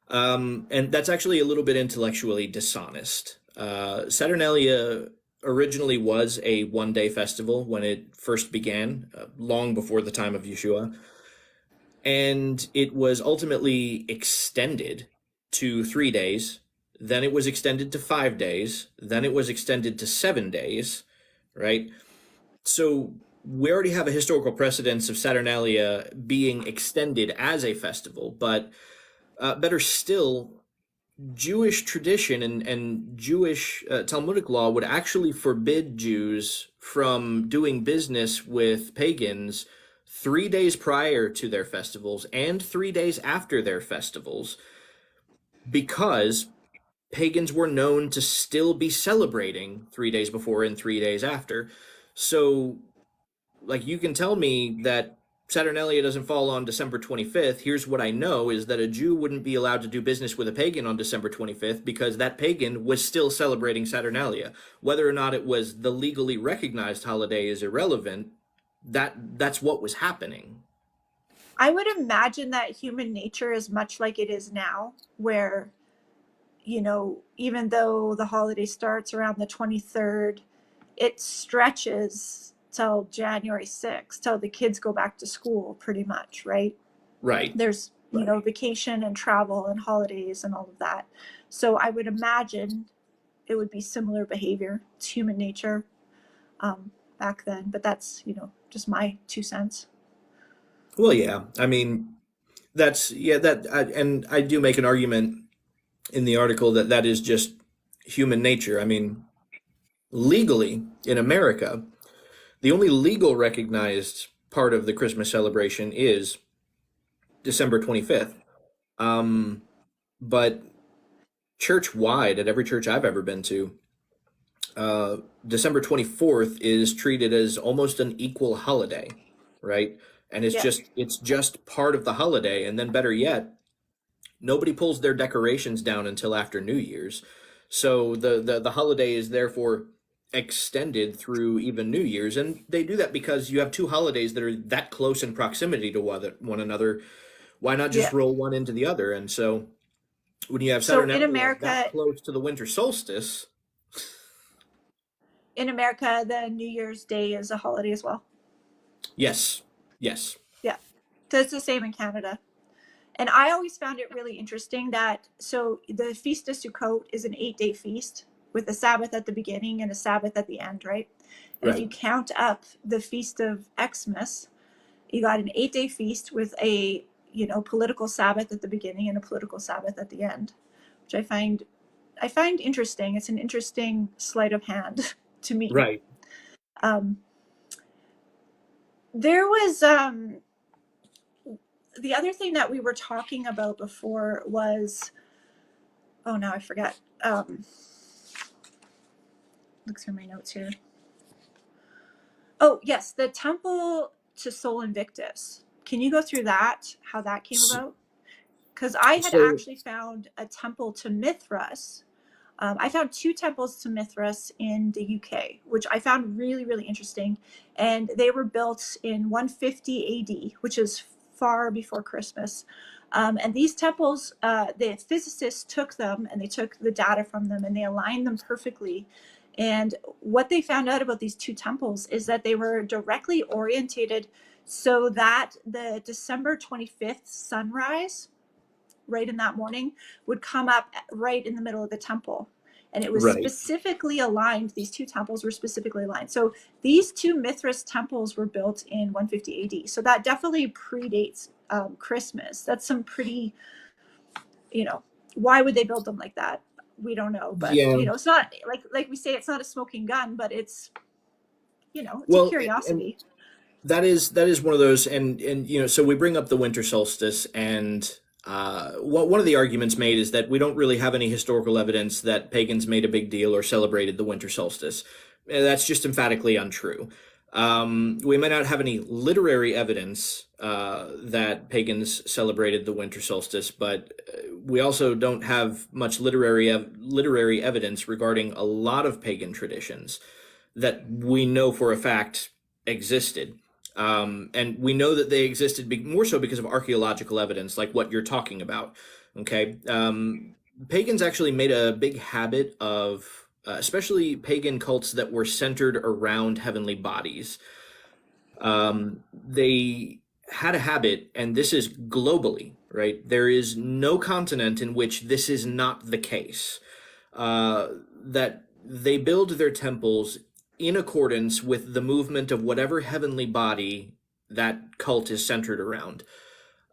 And that's actually a little bit intellectually dishonest. Saturnalia originally was a one-day festival when it first began, long before the time of Yeshua. And it was ultimately extended to 3 days. Then it was extended to 5 days. Then it was extended to 7 days, right? So we already have a historical precedence of Saturnalia being extended as a festival, but better still, Jewish tradition and Jewish Talmudic law would actually forbid Jews from doing business with pagans 3 days prior to their festivals and 3 days after their festivals, because pagans were known to still be celebrating 3 days before and 3 days after. So, like, you can tell me that Saturnalia doesn't fall on December 25th. Here's what I know is that a Jew wouldn't be allowed to do business with a pagan on December 25th because that pagan was still celebrating Saturnalia. Whether or not it was the legally recognized holiday is irrelevant. That's what was happening. I would imagine that human nature is much like it is now, where, even though the holiday starts around the 23rd, it stretches till January 6th, till the kids go back to school, pretty much, right? Right. There's, vacation and travel and holidays and all of that. So I would imagine it would be similar behavior. It's human nature back then, but that's, just my 2 cents. Well, yeah. I mean, and I do make an argument in the article that is just human nature. I mean, legally in America, The only legal recognized part of the Christmas celebration is December 25th. Um, but church wide, at every church I've ever been to, uh, December 24th is treated as almost an equal holiday, right? And Yeah. it's just part of the holiday. And then better yet, nobody pulls their decorations down until after New Year's. So the holiday is therefore extended through even New Year's. And they do that because you have two holidays that are that close in proximity to one another. Why not just Yeah. roll one into the other? And so when you have So Saturnalia in that America, close to the winter solstice, the New Year's Day is a holiday as well. yes, yes, Yeah. So it's the same in Canada. And I always found it really interesting that so the Feast of Sukkot is an 8-day feast with a Sabbath at the beginning and a Sabbath at the end, right? And if you right, count up the Feast of Xmas, you got an 8-day feast with a political Sabbath at the beginning and a political Sabbath at the end, which I find interesting. It's an interesting sleight of hand to me. right. Um, there was the other thing that we were talking about before was, oh, now I forgot. Look through my notes here. Oh yes, the temple to Sol Invictus. Can you go through that? How that came S- about? Because I had So, actually found a temple to Mithras. I found two temples to Mithras in the UK, which I found really, really interesting. And they were built in 150 AD, which is far before Christmas. And these temples, the physicists took them and they took the data from them and they aligned them perfectly. And what they found out about these two temples is that they were directly orientated so that the December 25th sunrise right in that morning would come up right in the middle of the temple. And it was right. specifically aligned, these two temples were specifically aligned. So these two Mithras temples were built in 150 AD. So that definitely predates Christmas. That's some pretty, you know, why would they build them like that? We don't know. But, Yeah. it's not like we say, it's not a smoking gun, but it's, it's a Well, and curiosity. that is one of those, and so we bring up the winter solstice, and one of the arguments made is that we don't really have any historical evidence that pagans made a big deal or celebrated the winter solstice. That's just emphatically untrue. We may not have any literary evidence that pagans celebrated the winter solstice, but we also don't have much literary evidence regarding a lot of pagan traditions that we know for a fact existed. And we know that they existed more so because of archaeological evidence, like what you're talking about. Okay. Pagans actually made a big habit of, especially pagan cults that were centered around heavenly bodies. They had a habit, and this is globally, right? There is no continent in which this is not the case. That they build their temples in accordance with the movement of whatever heavenly body that cult is centered around.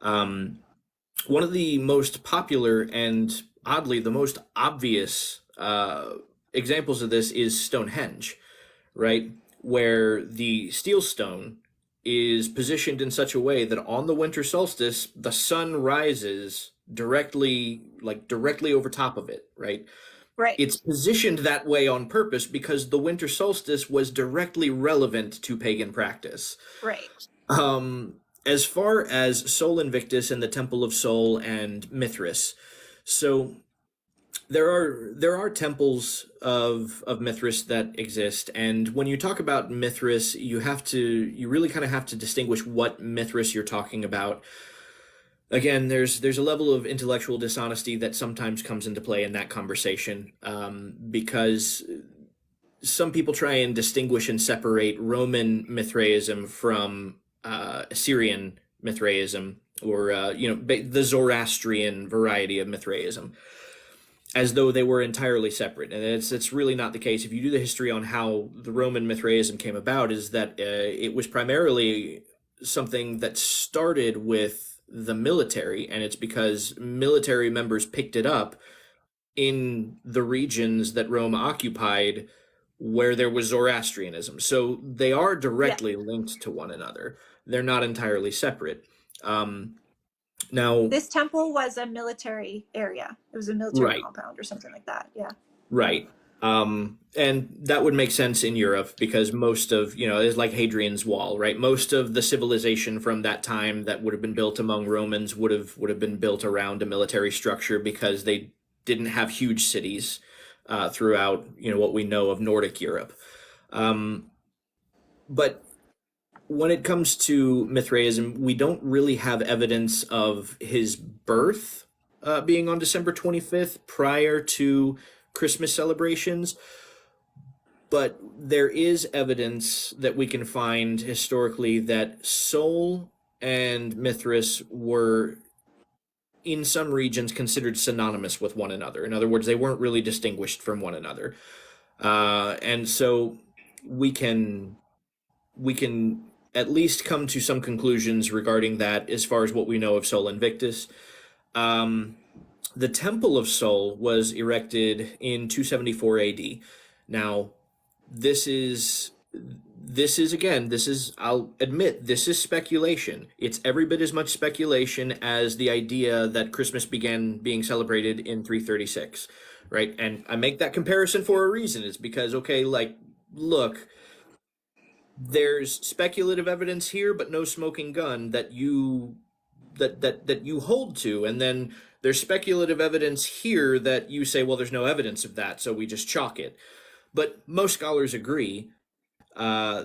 Um, One of the most popular and oddly the most obvious examples of this is Stonehenge, right? Where the steel stone is positioned in such a way that on the winter solstice, the sun rises directly over top of it, right? Right. It's positioned that way on purpose because the winter solstice was directly relevant to pagan practice. Right. As far as Sol Invictus and the Temple of Sol and Mithras, so there are temples of Mithras that exist, and when you talk about Mithras, you really kind of have to distinguish what Mithras you're talking about. Again, there's a level of intellectual dishonesty that sometimes comes into play in that conversation, because some people try and distinguish and separate Roman Mithraism from Assyrian Mithraism, or the Zoroastrian variety of Mithraism, as though they were entirely separate, and it's really not the case. If you do the history on how the Roman Mithraism came about, is that it was primarily something that started with the military, and it's because military members picked it up in the regions that Rome occupied where there was Zoroastrianism. So they are Yeah. directly linked to one another. They're not entirely separate. Um, now, This temple was a military area. It was a military right, compound or something like that. Yeah. right. And that would make sense in Europe because most of, it's like Hadrian's Wall, right? Most of the civilization from that time that would have been built among Romans would have been built around a military structure because they didn't have huge cities throughout, what we know of Nordic Europe. Um, but when it comes to Mithraism, we don't really have evidence of his birth being on December 25th prior to Christmas celebrations, but there is evidence that we can find historically that Sol and Mithras were, in some regions, considered synonymous with one another. In other words, they weren't really distinguished from one another. And so we can we can at least come to some conclusions regarding that as far as what we know of Sol Invictus. Um, the Temple of Sol was erected in 274 AD. Now, this is I'll admit, this is speculation. It's every bit as much speculation as the idea that Christmas began being celebrated in 336, right? And I make that comparison for a reason. It's because, okay, like, look, there's speculative evidence here, but no smoking gun that you hold to, and then there's speculative evidence here that you say, well, there's no evidence of that, so we just chalk it. But most scholars agree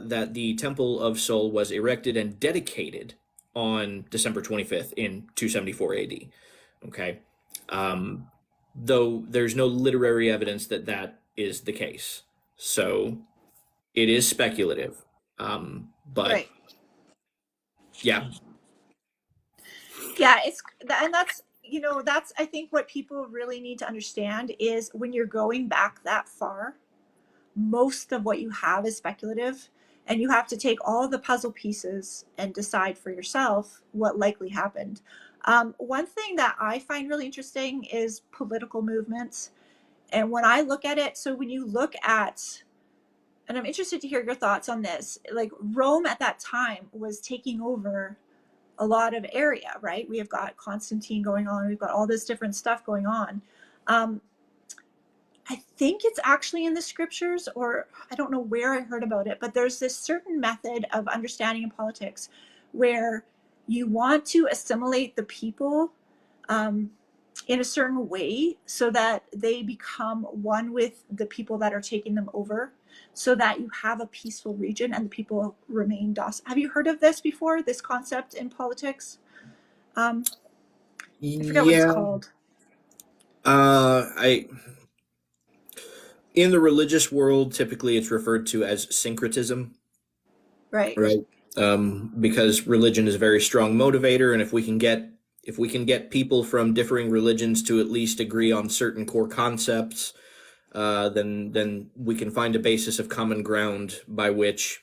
that the Temple of Sol was erected and dedicated on December 25th in 274 AD. Okay, though there's no literary evidence that that is the case, so it is speculative. But Right. yeah, Yeah, and that's I think what people really need to understand is when you're going back that far, most of what you have is speculative, and you have to take all the puzzle pieces and decide for yourself what likely happened. One thing that I find really interesting is political movements. And when I look at it, so when you look at, and I'm interested to hear your thoughts on this, like Rome at that time was taking over a lot of area, right? We have got Constantine going on, we've got all this different stuff going on. Um, I think it's actually in the scriptures, or I don't know where I heard about it, but there's this certain method of understanding in politics where you want to assimilate the people um, in a certain way so that they become one with the people that are taking them over, so that you have a peaceful region and the people remain docile. Have you heard of this before, this concept in politics? um, I forget what it's yeah. called. I In the religious world, typically it's referred to as syncretism, Right. right? Because religion is a very strong motivator, and if we can get people from differing religions to at least agree on certain core concepts, then we can find a basis of common ground by which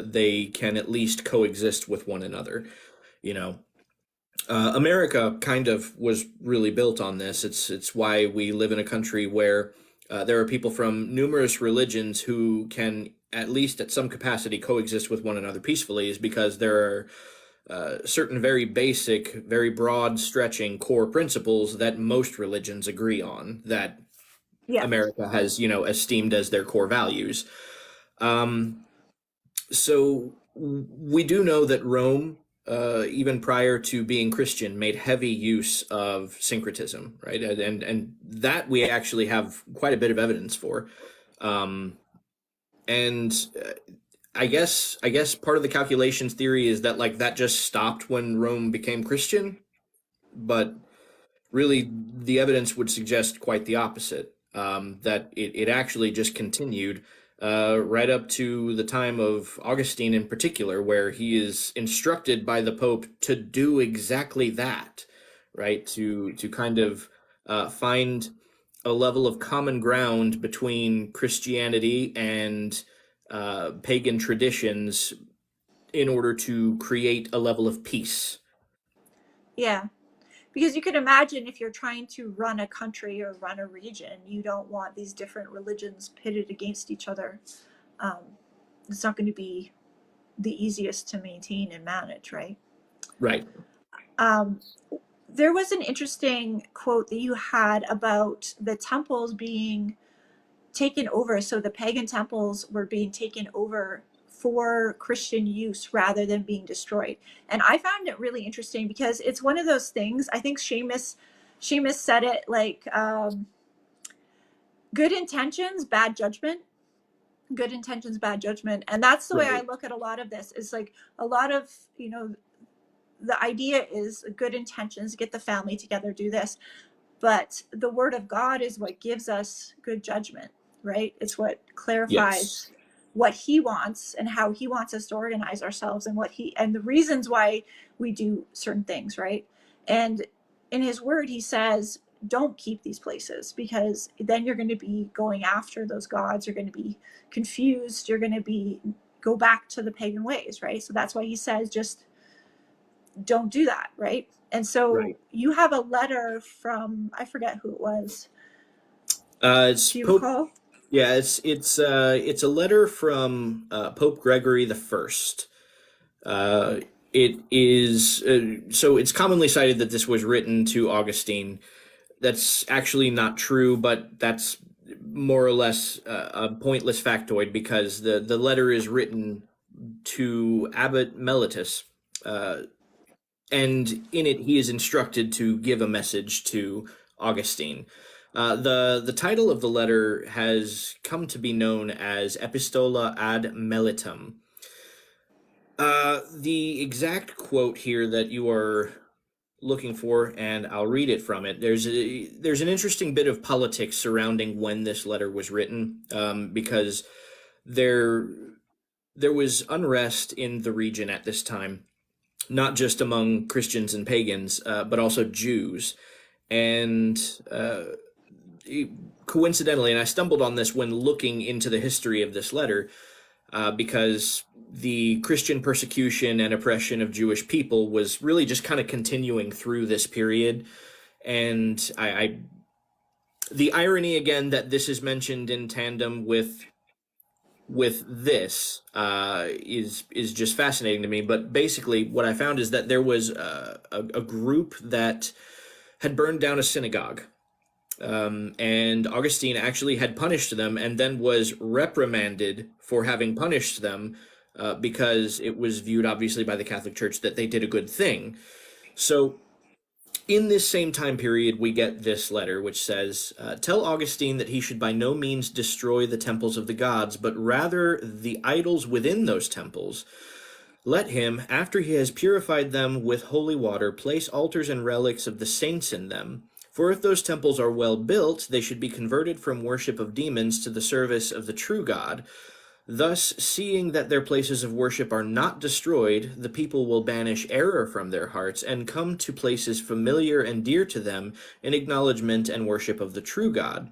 they can at least coexist with one another. You know, America kind of was really built on this. It's why we live in a country where there are people from numerous religions who can, at least at some capacity, coexist with one another peacefully, is because there are certain very basic, very broad stretching core principles that most religions agree on, that Yeah. America has, esteemed as their core values. Um, so we do know that Rome, even prior to being Christian, made heavy use of syncretism, right? And that we actually have quite a bit of evidence for. Um, and I guess part of the calculations theory is that, like, that just stopped when Rome became Christian, but really the evidence would suggest quite the opposite. That it actually just continued right up to the time of Augustine in particular, where he is instructed by the Pope to do exactly that, right? To kind of find a level of common ground between Christianity and pagan traditions in order to create a level of peace. Yeah. because you can imagine if you're trying to run a country or run a region, you don't want these different religions pitted against each other. Um, it's not going to be the easiest to maintain and manage, right? Right. Um, there was an interesting quote that you had about the temples being taken over. So the pagan temples were being taken over for Christian use rather than being destroyed. And I found it really interesting because it's one of those things. I think Seamus said it like, good intentions, bad judgment. Good intentions, bad judgment. And that's the way I Right. look at a lot of this. Is like a lot of, the idea is good intentions, get the family together, do this. But the word of God is what gives us good judgment, right? It's what Yes. clarifies what he wants and how he wants us to organize ourselves and and the reasons why we do certain things, right? And in his word, he says, don't keep these places, because then you're going to be going after those gods. You're going to be confused. You're going to be go back to the pagan ways, right? So that's why he says, just don't do that, right? And so Right. you have a letter from, I forget who it was. It's Do you Pope. recall? Yeah, it's a letter from Pope Gregory the First. It is so it's commonly cited that this was written to Augustine. That's actually not true, but that's more or less a pointless factoid because the letter is written to Abbot Mellitus, uh, and in it he is instructed to give a message to Augustine. The title of the letter has come to be known as Epistola ad Mellitum. The exact quote here that you are looking for, and I'll read it from it. There's an interesting bit of politics surrounding when this letter was written, because there there was unrest in the region at this time, not just among Christians and pagans, but also Jews. And uh, coincidentally, and I stumbled on this when looking into the history of this letter, because the Christian persecution and oppression of Jewish people was really just kind of continuing through this period. And the irony again that this is mentioned in tandem with this is just fascinating to me. But basically, what I found is that there was a group that had burned down a synagogue. And Augustine actually had punished them and then was reprimanded for having punished them, because it was viewed, obviously, by the Catholic Church that they did a good thing. So, in this same time period, we get this letter which says, tell Augustine that he should by no means destroy the temples of the gods, but rather the idols within those temples. Let him, after he has purified them with holy water, place altars and relics of the saints in them. For if those temples are well built, they should be converted from worship of demons to the service of the true God. Thus, seeing that their places of worship are not destroyed, the people will banish error from their hearts and come to places familiar and dear to them in acknowledgement and worship of the true God.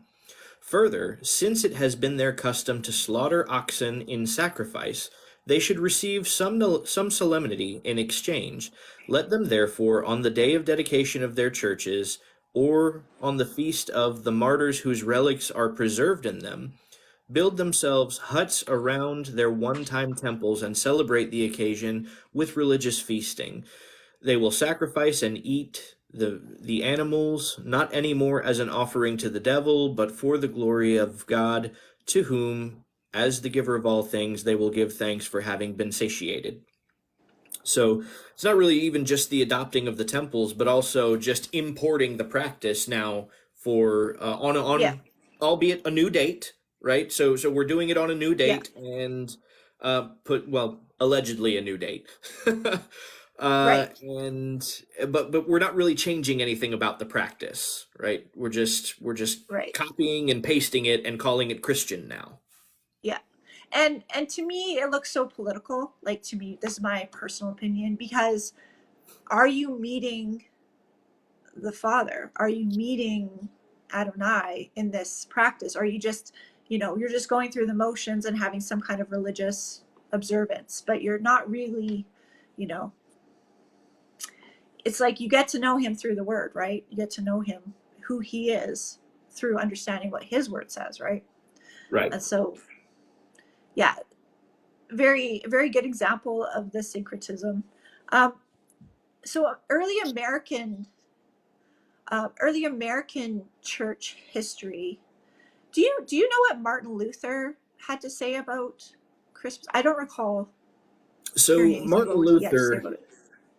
Further, since it has been their custom to slaughter oxen in sacrifice, they should receive some solemnity in exchange. Let them therefore, on the day of dedication of their churches, or on the feast of the martyrs whose relics are preserved in them, build themselves huts around their one-time temples and celebrate the occasion with religious feasting. They will sacrifice and eat the animals, not any more as an offering to the devil, but for the glory of God, to whom, as the giver of all things, they will give thanks for having been satiated. So it's not really even just the adopting of the temples, but also just importing the practice now for Yeah, on albeit a new date, right? So we're doing it on a new yeah, date and put well allegedly a new date, right, and but we're not really changing anything about the practice, right? We're just right. copying and pasting it and calling it Christian now. Yeah. And to me, it looks so political. Like, to me, this is my personal opinion, because are you meeting the Father? Are you meeting Adonai in this practice? Are you just, you're just going through the motions and having some kind of religious observance, but you're not really, you know, it's like you get to know him through the word, right? You get to know him, who he is, through understanding what his word says, right? Right. And so, yeah, very, very good example of the syncretism. Um, so early American church history. Do you know what Martin Luther had to say about Christmas? I don't recall So hearing anything Martin about what he had to say Luther, about it.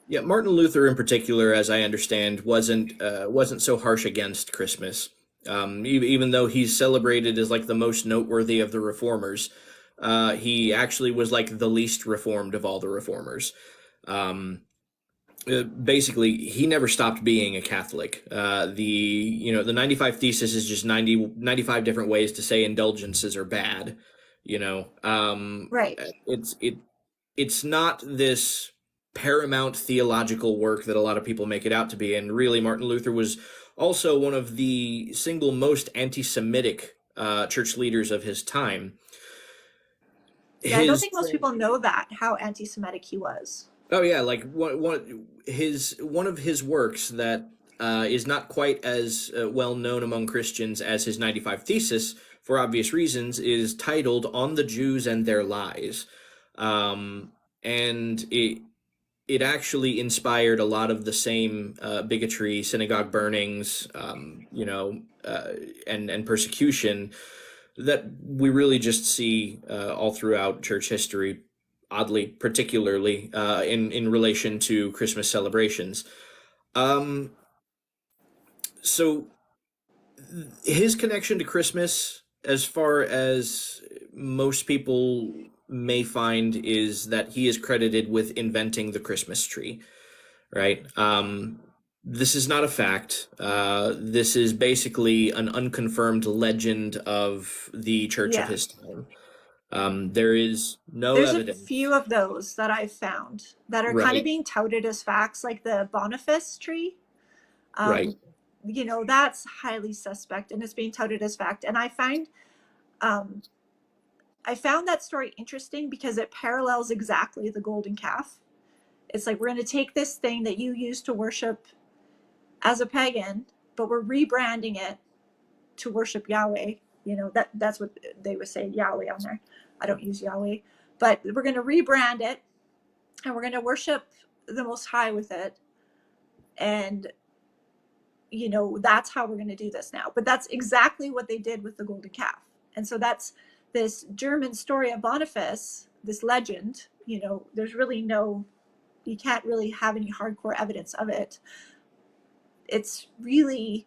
yeah, Martin Luther in particular, as I understand, wasn't so harsh against Christmas. Even though he's celebrated as like the most noteworthy of the reformers, he actually was like the least reformed of all the reformers. Um, Basically, he never stopped being a Catholic. The 95 Thesis is just 95 different ways to say indulgences are bad. You know, Right. it's not this paramount theological work that a lot of people make it out to be. And really, Martin Luther was also one of the single most anti-Semitic church leaders of his time. Yeah, I don't His think most people know that, how anti-Semitic he was. Oh yeah, like one of his works that is not quite as well known among Christians as his 95 Thesis, for obvious reasons, is titled "On the Jews and Their Lies," and it actually inspired a lot of the same bigotry, synagogue burnings, and persecution that we really just see all throughout church history, oddly, particularly in relation to Christmas celebrations. Um, so his connection to Christmas, as far as most people may find, is that he is credited with inventing the Christmas tree, right? This is not a fact. This is basically an unconfirmed legend of the church of Yeah. his time. There is no There's a evidence. few of those that I've found that are kind of Right, being touted as facts, like the Boniface tree. right, Um, that's highly suspect and it's being touted as fact. And um, I found that story interesting because it parallels exactly the golden calf. It's like, we're going to take this thing that you used to worship as a pagan, but we're rebranding it to worship Yahweh. That's what they would say, Yahweh on there. I don't use Yahweh, but we're going to rebrand it and we're going to worship the Most High with it. And, that's how we're going to do this now. But that's exactly what they did with the golden calf. And so that's this German story of Boniface, this legend. There's really you can't really have any hardcore evidence of it. It's really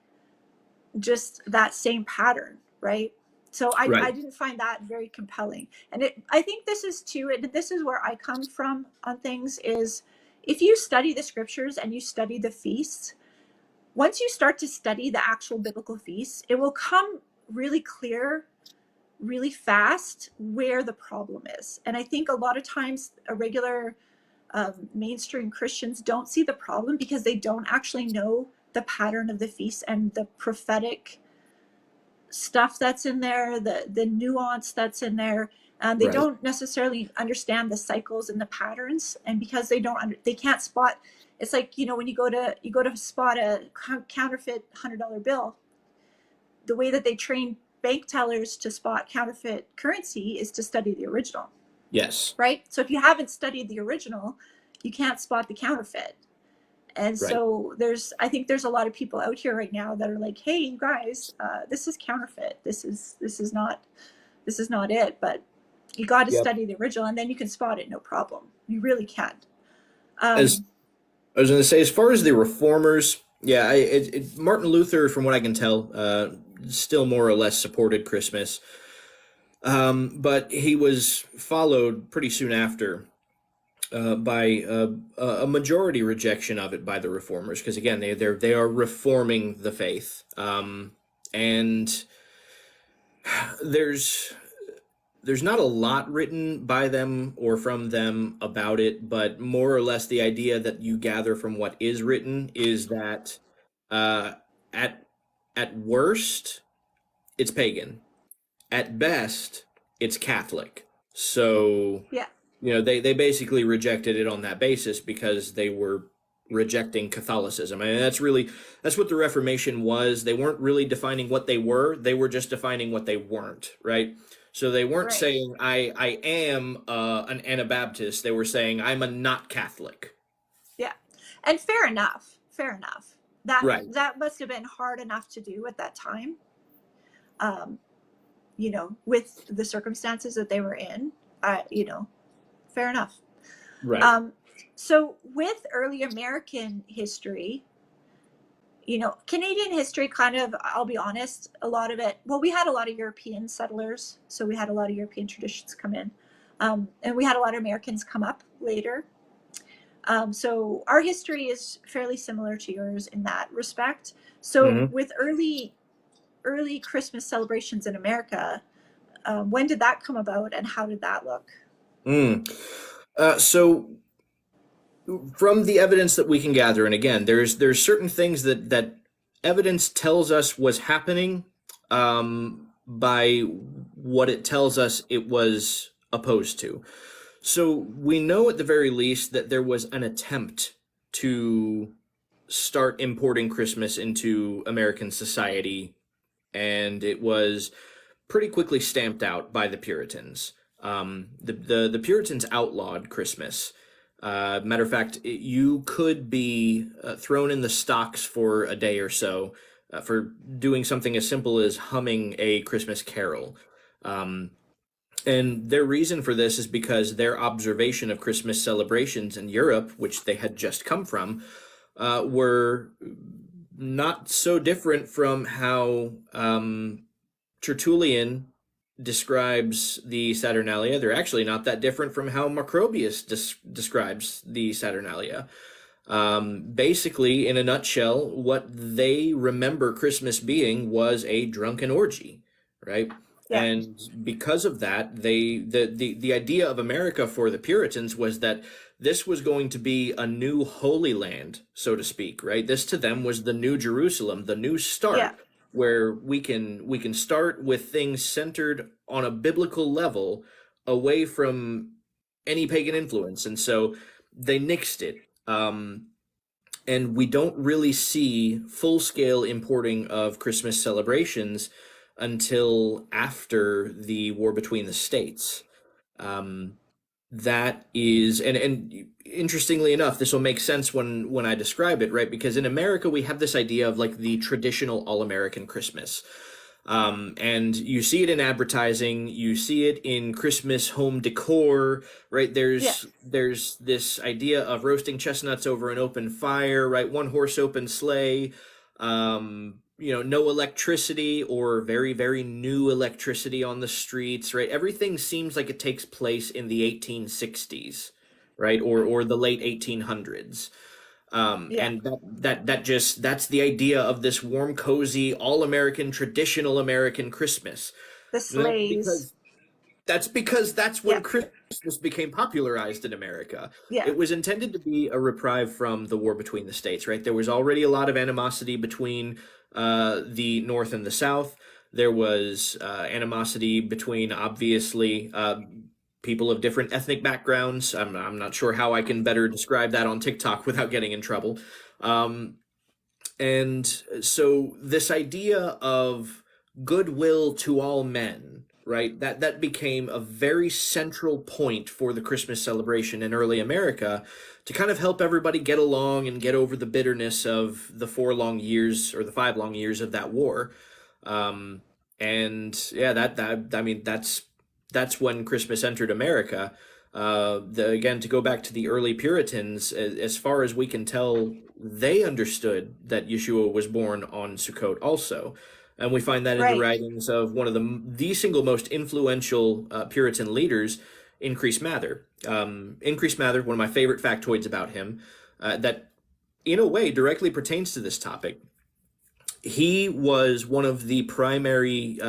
just that same pattern, right? So I right, didn't find that very compelling. And I think this is too, and this is where I come from on things, is if you study the scriptures and you study the feasts, once you start to study the actual biblical feasts, it will come really clear really fast where the problem is. And I think a lot of times a regular mainstream Christians don't see the problem because they don't actually know the pattern of the feast and the prophetic stuff that's in there, the nuance that's in there. They right. don't necessarily understand the cycles and the patterns, and because they can't spot. It's like, when you go to spot a counterfeit $100 bill, the way that they train bank tellers to spot counterfeit currency is to study the original, Yes, right? So if you haven't studied the original, you can't spot the counterfeit. And right. so I think there's a lot of people out here right now that are like, hey, you guys, this is counterfeit. This is not it. But you got to Yep. study the original, and then you can spot it, no problem. You really can. As Um, I was going to say, as far as the reformers, yeah, Martin Luther, from what I can tell, still more or less supported Christmas. But he was followed pretty soon after by a majority rejection of it by the reformers, because again, they are reforming the faith, and there's there's not a lot written by them or from them about it, but more or less the idea that you gather from what is written is that uh, at at worst it's pagan, at best it's Catholic. So yeah, they basically rejected it on that basis because they were rejecting Catholicism. I mean, that's what the Reformation was. They weren't really defining what they were just defining what they weren't, right? So they weren't Right. saying I am an Anabaptist. They were saying I'm a not Catholic. Yeah. And fair enough. Fair enough. Right. That must have been hard enough to do at that time. Um, with the circumstances that they were in, fair enough. Right. Um, so with early American history, Canadian history kind of, I'll be honest, a lot of it, well, we had a lot of European settlers, so we had a lot of European traditions come in. And we had a lot of Americans come up later. So our history is fairly similar to yours in that respect. So Hmm. with early Christmas celebrations in America, when did that come about and how did that look? Mm. So from the evidence that we can gather, and again, there's certain things that evidence tells us was happening by what it tells us it was opposed to. So we know at the very least that there was an attempt to start importing Christmas into American society, and it was pretty quickly stamped out by the Puritans. The Puritans outlawed Christmas. Matter of fact, you could be thrown in the stocks for a day or so for doing something as simple as humming a Christmas carol. Um, and their reason for this is because their observation of Christmas celebrations in Europe, which they had just come from, were not so different from how Tertullian describes the Saturnalia. They're actually not that different from how Macrobius describes the Saturnalia. Basically, in a nutshell, what they remember Christmas being was a drunken orgy, right? Yeah. And because of that, the idea of America for the Puritans was that this was going to be a new holy land, so to speak, right? This to them was the new Jerusalem, the new Yeah. start, where we can start with things centered on a biblical level, away from any pagan influence. And so they nixed it. And we don't really see full scale importing of Christmas celebrations until after the war between the states. Um, that is, and interestingly enough, this will make sense when I describe it, right? Because in America we have this idea of like the traditional all-American Christmas. And you see it in advertising, you see it in Christmas home decor, right? Yeah. There's this idea of roasting chestnuts over an open fire, right? One horse open sleigh, no electricity or very, very new electricity on the streets, right? Everything seems like it takes place in the 1860s, right? Or the late 1800s. Yeah. And that's the idea of this warm, cozy, all-American, traditional American Christmas. The And sleighs. that's because that's Yeah. when Christmas became popularized in America. Yeah. It was intended to be a reprieve from the war between the states, right? There was already a lot of animosity between the North and the South. There was animosity between, obviously, people of different ethnic backgrounds. I'm not sure how I can better describe that on TikTok without getting in trouble. And so this idea of goodwill to all men, right? That became a very central point for the Christmas celebration in early America, to kind of help everybody get along and get over the bitterness of the 4 long years or the 5 long years of that war. And yeah, that's when Christmas entered America. Again, to go back to the early Puritans, as far as we can tell, they understood that Yeshua was born on Sukkot also. And we find that in the Right. writings of one of the single most influential Puritan leaders, Increase Mather. Increase Mather, one of my favorite factoids about him, that in a way directly pertains to this topic. He was one of the primary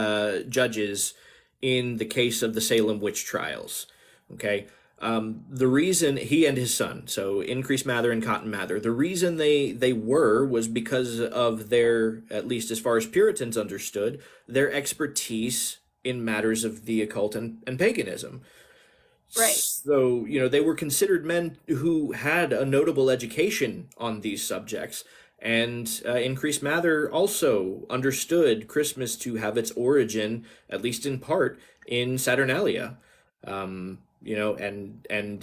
judges in the case of the Salem witch trials. Okay. The reason he and his son, so Increase Mather and Cotton Mather, the reason they was because of their, at least as far as Puritans understood, their expertise in matters of the occult and paganism. Right. So, they were considered men who had a notable education on these subjects. And Increase Mather also understood Christmas to have its origin, at least in part, in Saturnalia. And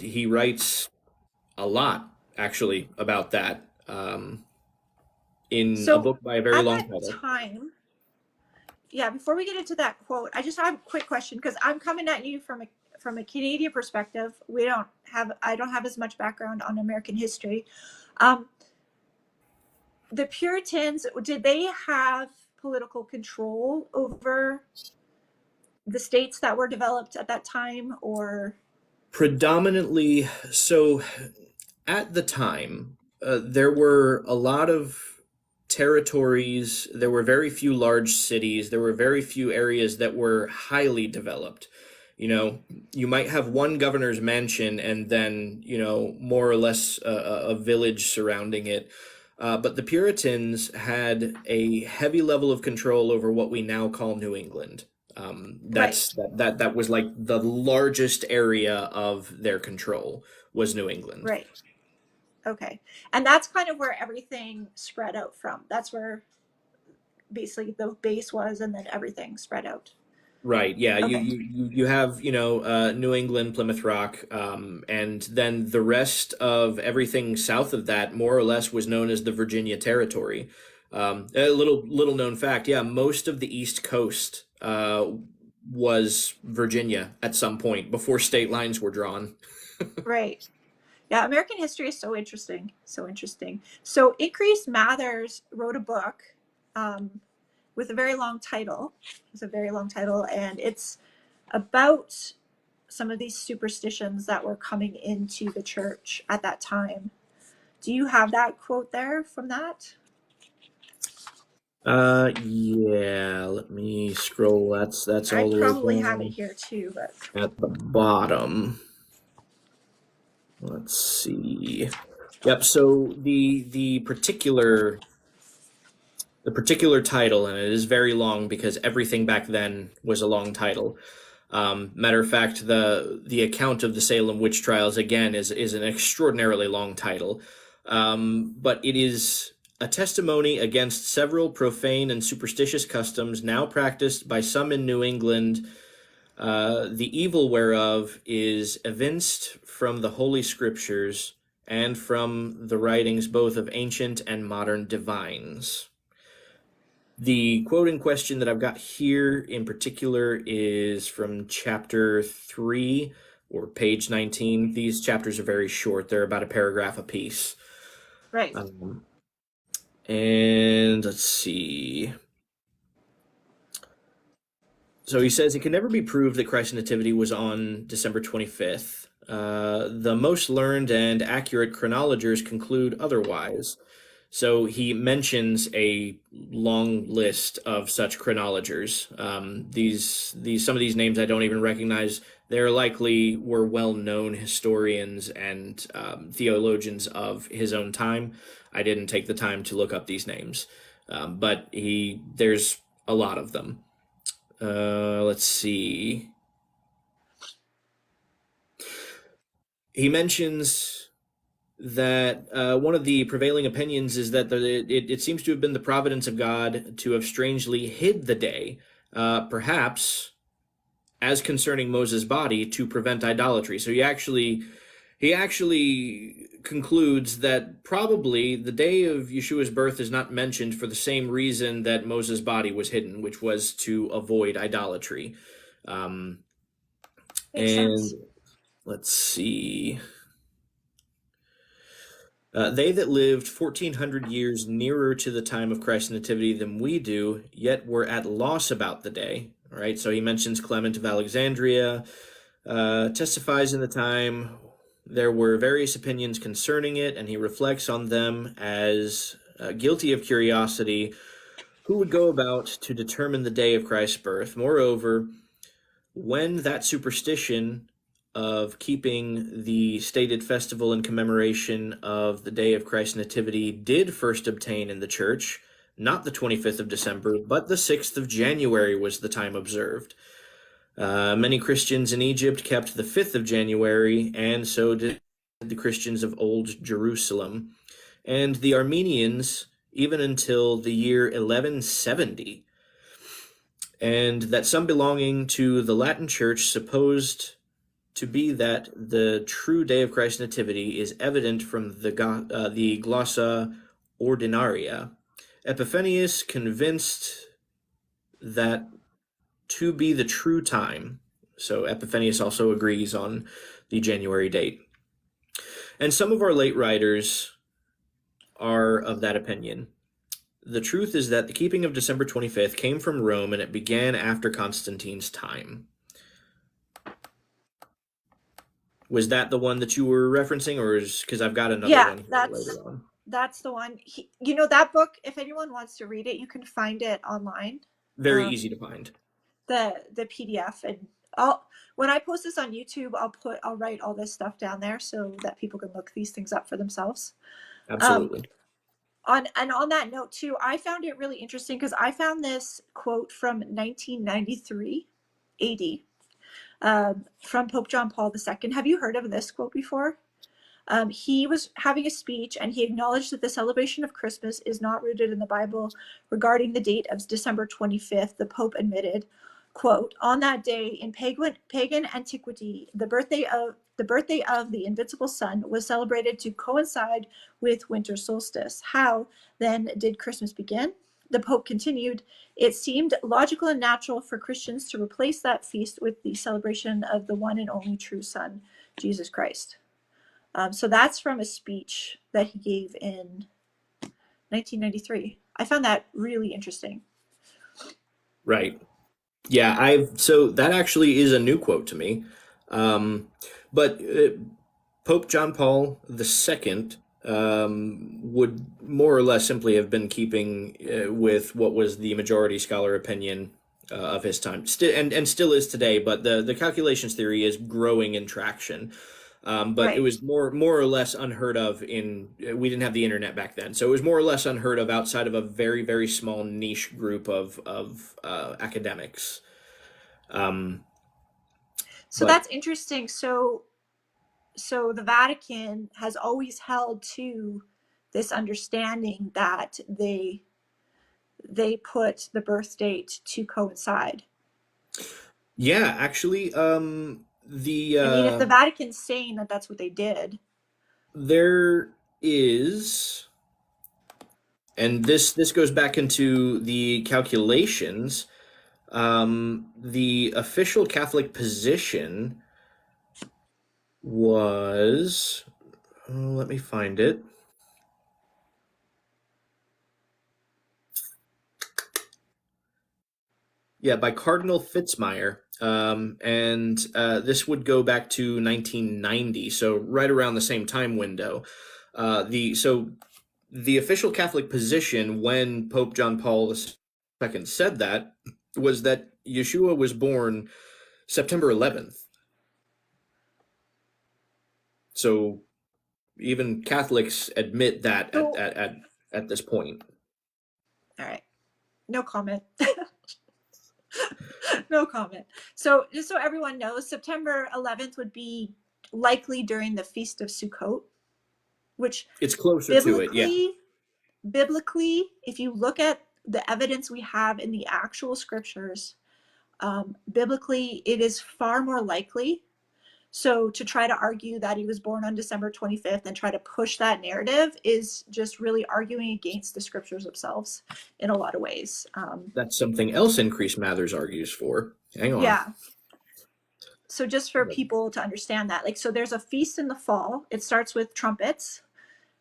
he writes a lot, actually, about that in a So book by a very at long that title. time, yeah, before we get into that quote, I just have a quick question because I'm coming at you from a Canadian perspective. I don't have as much background on American history. Um, the Puritans, did they have political control over the states that were developed at that time, or? Predominantly, so at the time, there were a lot of territories, there were very few large cities, there were very few areas that were highly developed. You might have one governor's mansion and then, more or less a village surrounding it. But the Puritans had a heavy level of control over what we now call New England. Right. That was like the largest area of their control was New England. Right. Okay. And that's kind of where everything spread out from. That's where basically the base was, and then everything spread out. Right. Yeah. You Okay. you you you have New England, Plymouth Rock, and then the rest of everything south of that, more or less, was known as the Virginia Territory. A little known fact. Yeah, most of the East Coast was Virginia at some point before state lines were drawn. Right. Yeah, American history is so interesting. So interesting. So Increase Mathers wrote a book with a very long title. It's a very long title, and it's about some of these superstitions that were coming into the church at that time. Do you have that quote there from that? Yeah. Let me scroll. That's I all the way probably have it down here too, but at the bottom. Let's see. Yep. So the particular title, and it is very long because everything back then was a long title. Matter of fact, the account of the Salem witch trials again is an extraordinarily long title, but it is a testimony against several profane and superstitious customs now practiced by some in New England, the evil whereof is evinced from the Holy Scriptures and from the writings both of ancient and modern divines. The quote in question that I've got here in particular is from chapter 3 or page 19. These chapters are very short, they're about a paragraph apiece. right. And let's see. So he says it can never be proved that Christ's nativity was on December 25th. The most learned and accurate chronologers conclude otherwise. So he mentions a long list of such chronologers. Some of these names I don't even recognize. They're likely were well-known historians and theologians of his own time. I didn't take the time to look up these names, but there's a lot of them. Let's see. He mentions that one of the prevailing opinions is that it seems to have been the providence of God to have strangely hid the day, perhaps as concerning Moses' body, to prevent idolatry. So he actually concludes that probably the day of Yeshua's birth is not mentioned for the same reason that Moses' body was hidden, which was to avoid idolatry. Makes And sense. let's see. They that lived 1400 years nearer to the time of Christ's nativity than we do, yet were at loss about the day. All right, so he mentions Clement of Alexandria, testifies in the time there were various opinions concerning it, and he reflects on them as guilty of curiosity, who would go about to determine the day of Christ's birth. Moreover, when that superstition of keeping the stated festival in commemoration of the day of Christ's nativity did first obtain in the church, not the 25th of December, but the 6th of January was the time observed. Many Christians in Egypt kept the 5th of January, and so did the Christians of Old Jerusalem, and the Armenians even until the year 1170, and that some belonging to the Latin Church supposed to be that the true day of Christ's nativity is evident from the Glossa Ordinaria. Epiphanius convinced that to be the true time. So Epiphanius also agrees on the January date. And some of our late writers are of that opinion. The truth is that the keeping of December 25th came from Rome, and it began after Constantine's time. Was that the one that you were referencing, or is because I've got another Yeah, one here later on? that's the one. That book, if anyone wants to read it, you can find it online. Very Um, easy to find. the PDF, and I'll when I post this on YouTube, I'll write all this stuff down there so that people can look these things up for themselves. Um, Absolutely. on that note too, I found it really interesting because I found this quote from 1993 AD, from Pope John Paul II. Have you heard of this quote before? He was having a speech and he acknowledged that the celebration of Christmas is not rooted in the Bible. Regarding the date of December 25th, the Pope admitted, quote, on that day in pagan antiquity, the birthday of the invincible sun was celebrated to coincide with winter solstice. How then did Christmas begin? The Pope continued, it seemed logical and natural for Christians to replace that feast with the celebration of the one and only true Son, Jesus Christ. So that's from a speech that he gave in 1993. I found that really interesting. Right. Yeah, so that actually is a new quote to me. But Pope John Paul II would more or less simply have been keeping with what was the majority scholar opinion of his time, and still is today. But the calculations theory is growing in traction. But it Right. was more or less unheard of we didn't have the internet back then, so it was more or less unheard of outside of a very, very small niche group of academics. Um, So but that's interesting. So the Vatican has always held to this understanding that they put the birth date to coincide. yeah, actually, the I mean, if the Vatican's saying that that's what they did. there is, and this goes back into the calculations. The official Catholic position was, let me find it. Yeah, by Cardinal Fitzmyer. And this would go back to 1990, so right around the same time window. The official Catholic position when Pope John Paul II said that was that Yeshua was born September 11th. So even Catholics admit that So, at this point. all right, no comment. No comment. So just so everyone knows, September 11th would be likely during the Feast of Sukkot, which It's closer to it, yeah. biblically, if you look at the evidence we have in the actual scriptures, biblically, it is far more likely. So to try to argue that he was born on December 25th and try to push that narrative is just really arguing against the scriptures themselves in a lot of ways. That's something else Increase Mathers argues for. Hang on. Yeah. So just for people to understand that, like, so there's a feast in the fall. It starts with trumpets.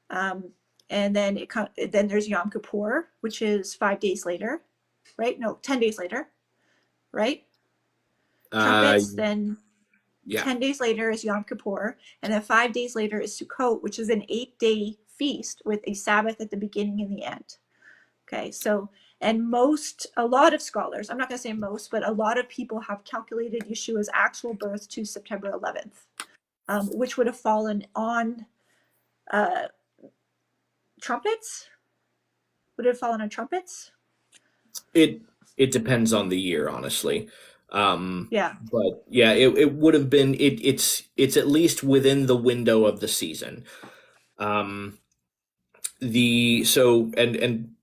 And then then there's Yom Kippur, which is 5 days later, right? No, 10 days later, right? Uh, Trumpets, then yeah. 10 days later is Yom Kippur, and then 5 days later is Sukkot, which is an 8-day feast with a Sabbath at the beginning and the end. Okay, so, and a lot of scholars, I'm not going to say most, but a lot of people have calculated Yeshua's actual birth to September 11th, which would have fallen on uh, trumpets. Would it have fallen on trumpets? It depends on the year, honestly. Yeah. But yeah, it would have been it's at least within the window of the season. Um, the so and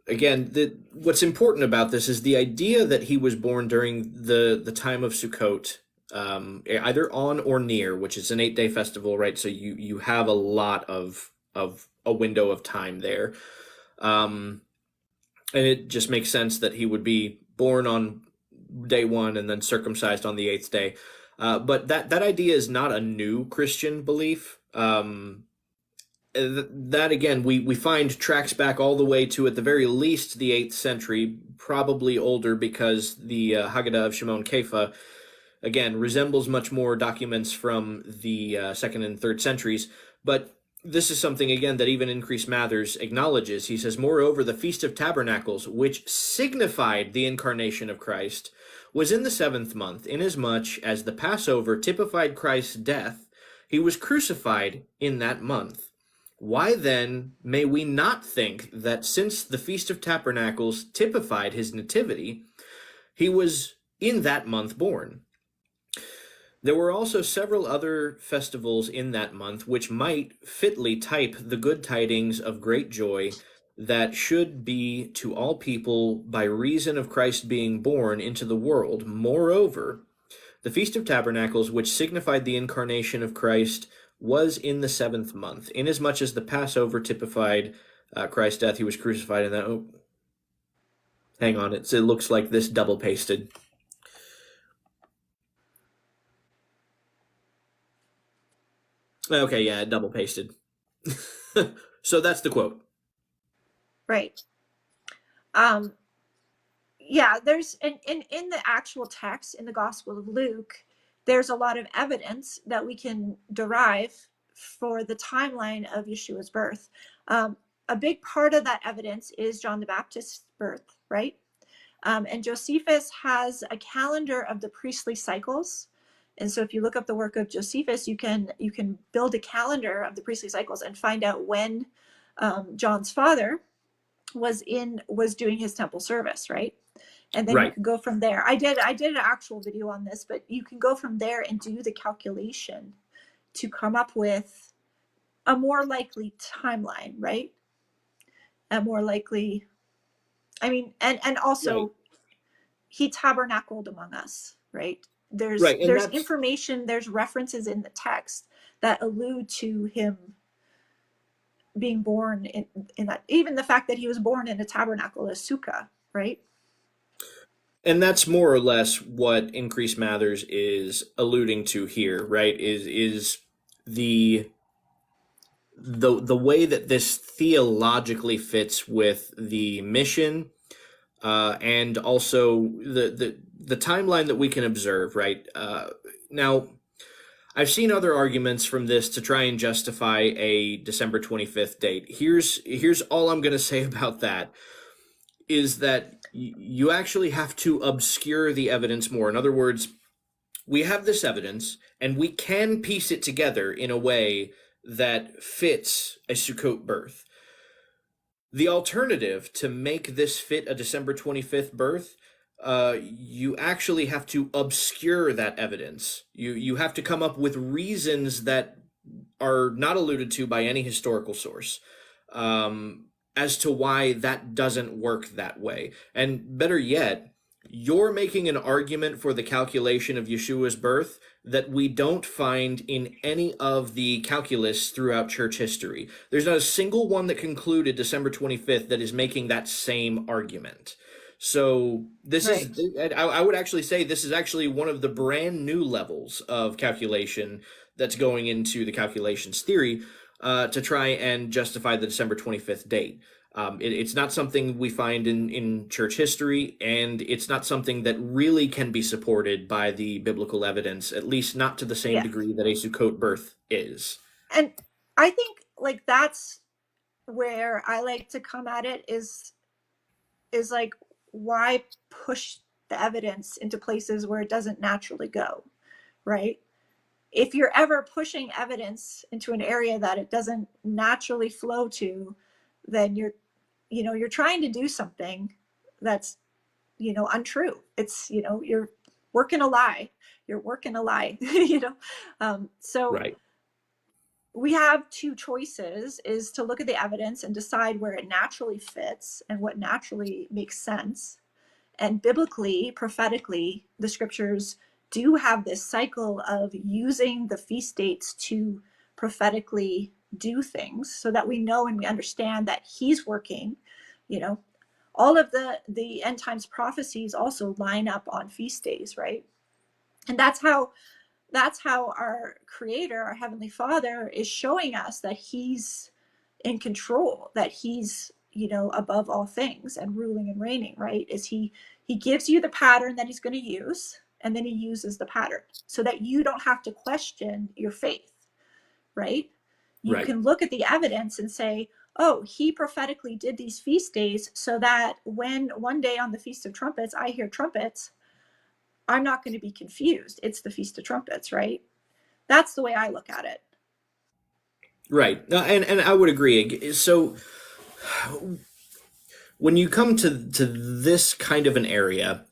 again, what's important about this is the idea that he was born during the time of Sukkot, either on or near, which is an 8-day festival, right? So you have a lot of a window of time there, um, and it just makes sense that he would be born on day one and then circumcised on the eighth day. But that idea is not a new Christian belief. That again, we find tracks back all the way to at the very least the 8th century, probably older because the Haggadah of Shimon Kefa again resembles much more documents from the second and third centuries. But this is something again that even Increase Mathers acknowledges. He says, moreover, the Feast of Tabernacles, which signified the incarnation of Christ, was in the 7th month, inasmuch as the Passover typified Christ's death. He was crucified in that month. Why then may we not think that since the Feast of Tabernacles typified his nativity, he was in that month born? There were also several other festivals in that month which might fitly type the good tidings of great joy that should be to all people by reason of Christ being born into the world. Moreover, the Feast of Tabernacles, which signified the incarnation of Christ, was in the 7th month, inasmuch as the Passover typified Christ's death. He was crucified in that. Oh, hang on, it looks like this double pasted. Okay, yeah, double pasted. So that's the quote. Right. Um, yeah, there's in the actual text in the Gospel of Luke, there's a lot of evidence that we can derive for the timeline of Yeshua's birth. A big part of that evidence is John the Baptist's birth, right? And Josephus has a calendar of the priestly cycles. And so if you look up the work of Josephus, you can build a calendar of the priestly cycles and find out when John's father was doing his temple service, right? And then you Right. can go from there. I did an actual video on this, but you can go from there and do the calculation to come up with a more likely timeline, right? A more likely, I mean, and Right. also he tabernacled among us, right? Right. And There's that's information, there's references in the text that allude to him being born in that, even the fact that he was born in a tabernacle, a sukkah, right? and that's more or less what Increase Mathers is alluding to here, right? Is the way that this theologically fits with the mission, and also the timeline that we can observe, right? Now, I've seen other arguments from this to try and justify a December 25th date. Here's all I'm going to say about that is that you actually have to obscure the evidence more. In other words, we have this evidence and we can piece it together in a way that fits a Sukkot birth. The alternative to make this fit a December 25th birth, you actually have to obscure that evidence. You have to come up with reasons that are not alluded to by any historical source, as to why that doesn't work that way. And better yet, you're making an argument for the calculation of Yeshua's birth that we don't find in any of the calculus throughout church history. There's not a single one that concluded December 25th that is making that same argument. So this Right. is, I would actually say this is actually one of the brand new levels of calculation that's going into the calculations theory, to try and justify the December 25th date. It's not something we find in church history, and it's not something that really can be supported by the biblical evidence, at least not to the same Yeah. degree that a Sukkot birth is. And I think like that's where I like to come at it is like, why push the evidence into places where it doesn't naturally go, right? If you're ever pushing evidence into an area that it doesn't naturally flow to, then you're trying to do something that's untrue. It's you're working a lie. You're working a lie, you know? So Right. we have two choices, is to look at the evidence and decide where it naturally fits and what naturally makes sense. And biblically, prophetically, the scriptures do have this cycle of using the feast dates to prophetically do things so that we know and we understand that he's working. You know, all of the end times prophecies also line up on feast days, right? And that's how our creator, our heavenly father, is showing us that he's in control, that he's, you know, above all things and ruling and reigning, right? Is he gives you the pattern that he's going to use, and then he uses the pattern so that you don't have to question your faith, right? You Right. can look at the evidence and say, oh, he prophetically did these feast days so that when one day on the Feast of Trumpets I hear trumpets, I'm not going to be confused. It's the Feast of Trumpets, right? That's the way I look at it. Right. And I would agree. So when you come to this kind of an area,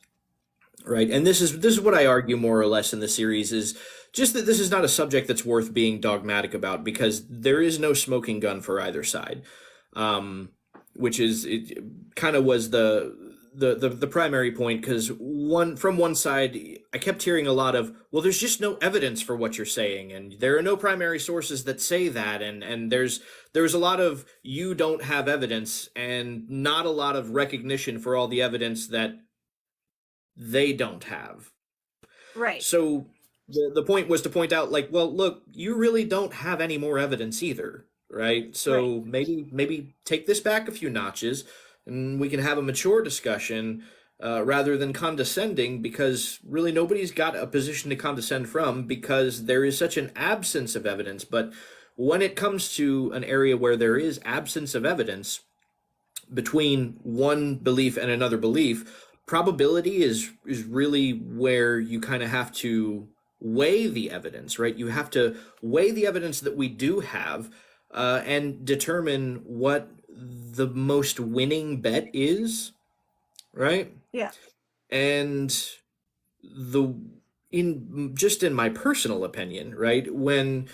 right, and this is what I argue more or less in the series, is just that this is not a subject that's worth being dogmatic about, because there is no smoking gun for either side. um, which is, it kind of was the primary point, because from one side I kept hearing a lot of, well, there's just no evidence for what you're saying, and there are no primary sources that say that, and there's a lot of, you don't have evidence, and not a lot of recognition for all the evidence that they don't have. Right. So the point was to point out, like, well, look, you really don't have any more evidence either, right? Right. So maybe take this back a few notches, and we can have a mature discussion, rather than condescending, because really nobody's got a position to condescend from, because there is such an absence of evidence. But when it comes to an area where there is absence of evidence between one belief and another belief, probability is really where you kind of have to weigh the evidence, right? You have to weigh the evidence that we do have, and determine what the most winning bet is, right? Yeah. And the in my personal opinion, right, when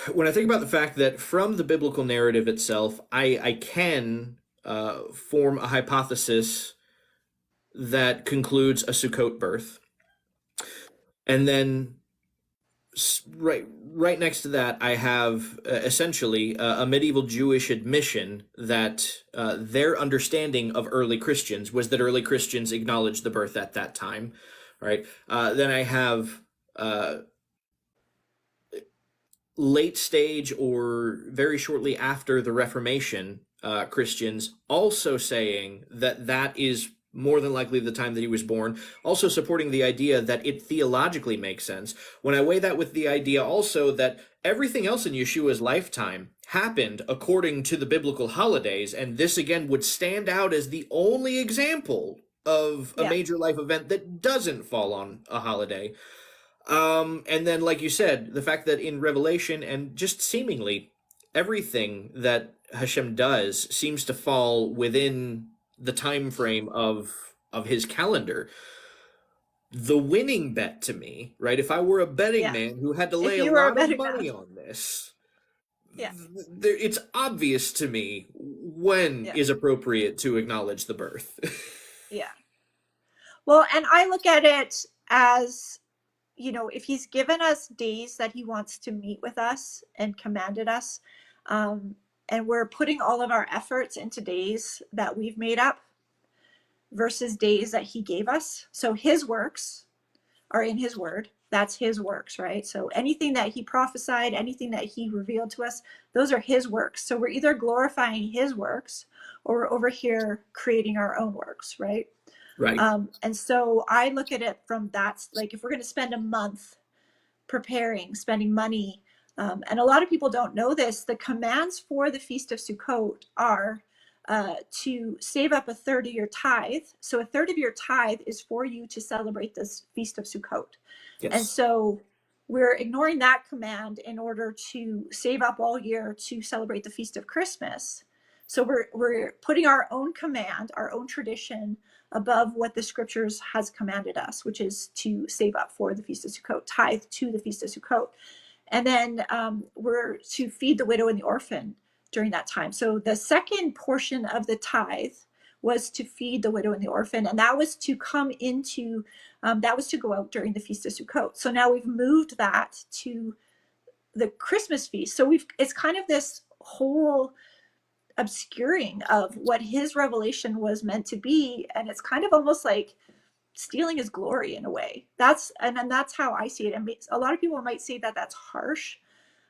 I think about the fact that from the biblical narrative itself, I can form a hypothesis that concludes a Sukkot birth, and then right next to that, I have essentially a medieval Jewish admission that their understanding of early Christians was that early Christians acknowledged the birth at that time, right? Then I have late stage or very shortly after the Reformation, Christians also saying that that is more than likely the time that he was born, also supporting the idea that it theologically makes sense. When I weigh that with the idea also that everything else in Yeshua's lifetime happened according to the biblical holidays, and this again would stand out as the only example of a Yeah. major life event that doesn't fall on a holiday. And then, like you said, the fact that in Revelation and just seemingly everything that Hashem does seems to fall within the time frame of his calendar. The winning bet to me, right? If I were a betting Yeah. man who had to If lay a you were a lot of betting money man. on this, Yeah. it's obvious to me when Yeah. is appropriate to acknowledge the birth. Yeah. Well, and I look at it as, you know, if he's given us days that he wants to meet with us and commanded us, um, and we're putting all of our efforts into days that we've made up versus days that he gave us. So his works are in his word. That's his works, right? So anything that he prophesied, anything that he revealed to us, those are his works. So we're either glorifying his works or we're over here creating our own works, right? Right. And so I look at it from that, like if we're going to spend a month preparing, spending money, and a lot of people don't know this, the commands for the Feast of Sukkot are to save up a third of your tithe. So a third of your tithe is for you to celebrate this Feast of Sukkot. And Yes. so we're ignoring that command in order to save up all year to celebrate the Feast of Christmas. So we're putting our own command, our own tradition above what the scriptures has commanded us, which is to save up for the Feast of Sukkot, tithe to the Feast of Sukkot. And then we're to feed the widow and the orphan during that time. So the second portion of the tithe was to feed the widow and the orphan, and that was to come into, that was to go out during the Feast of Sukkot. So now we've moved that to the Christmas feast. So it's kind of this whole obscuring of what his revelation was meant to be, and it's kind of almost like stealing his glory in a way. That's how I see it. And a lot of people might say that that's harsh,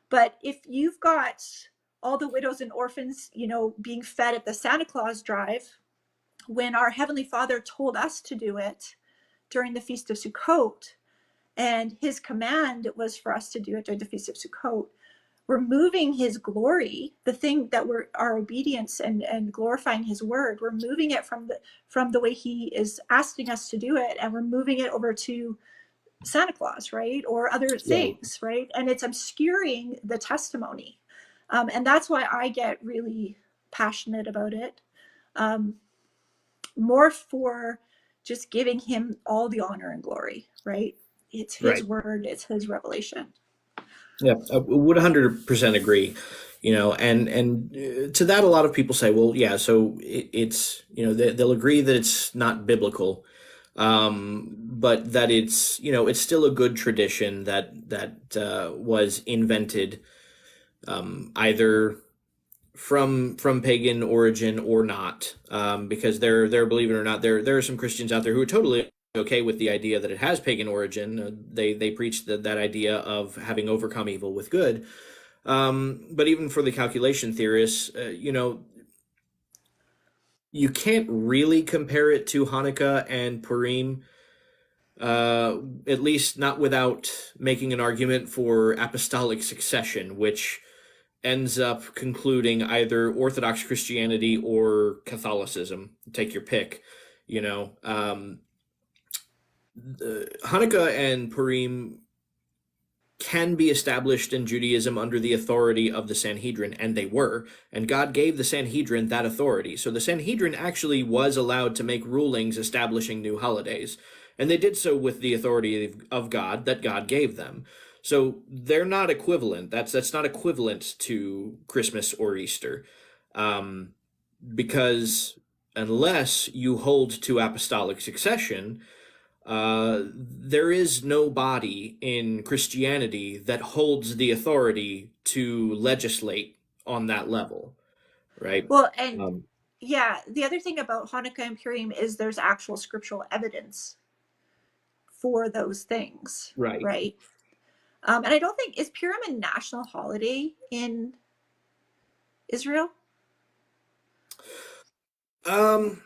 but if you've got all the widows and orphans, being fed at the Santa Claus drive, when our Heavenly Father told us to do it during the Feast of Sukkot, and his command was for us to do it during the Feast of Sukkot, we're moving his glory, the thing that our obedience and glorifying his word, we're moving it from the way he is asking us to do it, and we're moving it over to Santa Claus, right? Or other Right. things, right? And it's obscuring the testimony. And that's why I get really passionate about it. More for just giving him all the honor and glory, right? It's his Right. word, it's his revelation. Yeah, I would 100% agree. And to that, a lot of people say, well, yeah, so it's, they'll agree that it's not biblical, but that it's, it's still a good tradition that was invented, either from pagan origin or not, because there, believe it or not, there are some Christians out there who are totally okay with the idea that it has pagan origin. They preach that idea of having overcome evil with good. But even for the calculation theorists, you can't really compare it to Hanukkah and Purim, at least not without making an argument for apostolic succession, which ends up concluding either Orthodox Christianity or Catholicism. Take your pick. Hanukkah and Purim can be established in Judaism under the authority of the Sanhedrin, and they were, and God gave the Sanhedrin that authority. So the Sanhedrin actually was allowed to make rulings establishing new holidays, and they did so with the authority of God that God gave them. So they're not equivalent. That's not equivalent to Christmas or Easter, because unless you hold to apostolic succession, there is no body in Christianity that holds the authority to legislate on that level, right? Well, and Um, yeah, the other thing about Hanukkah and Purim is there's actual scriptural evidence for those things, right. right? And I don't think, is Purim a national holiday in Israel? Um,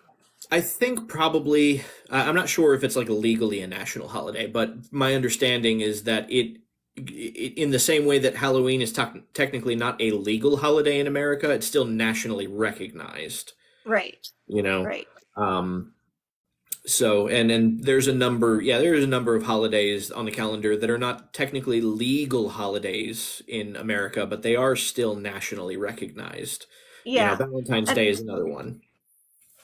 I think probably, I'm not sure if it's like legally a national holiday, but my understanding is that in the same way that Halloween is technically not a legal holiday in America, it's still nationally recognized, Right, you know? right. Um, So, and there's a number, yeah, there is a number of holidays on the calendar that are not technically legal holidays in America, but they are still nationally recognized. Yeah. Valentine's And Day is another one.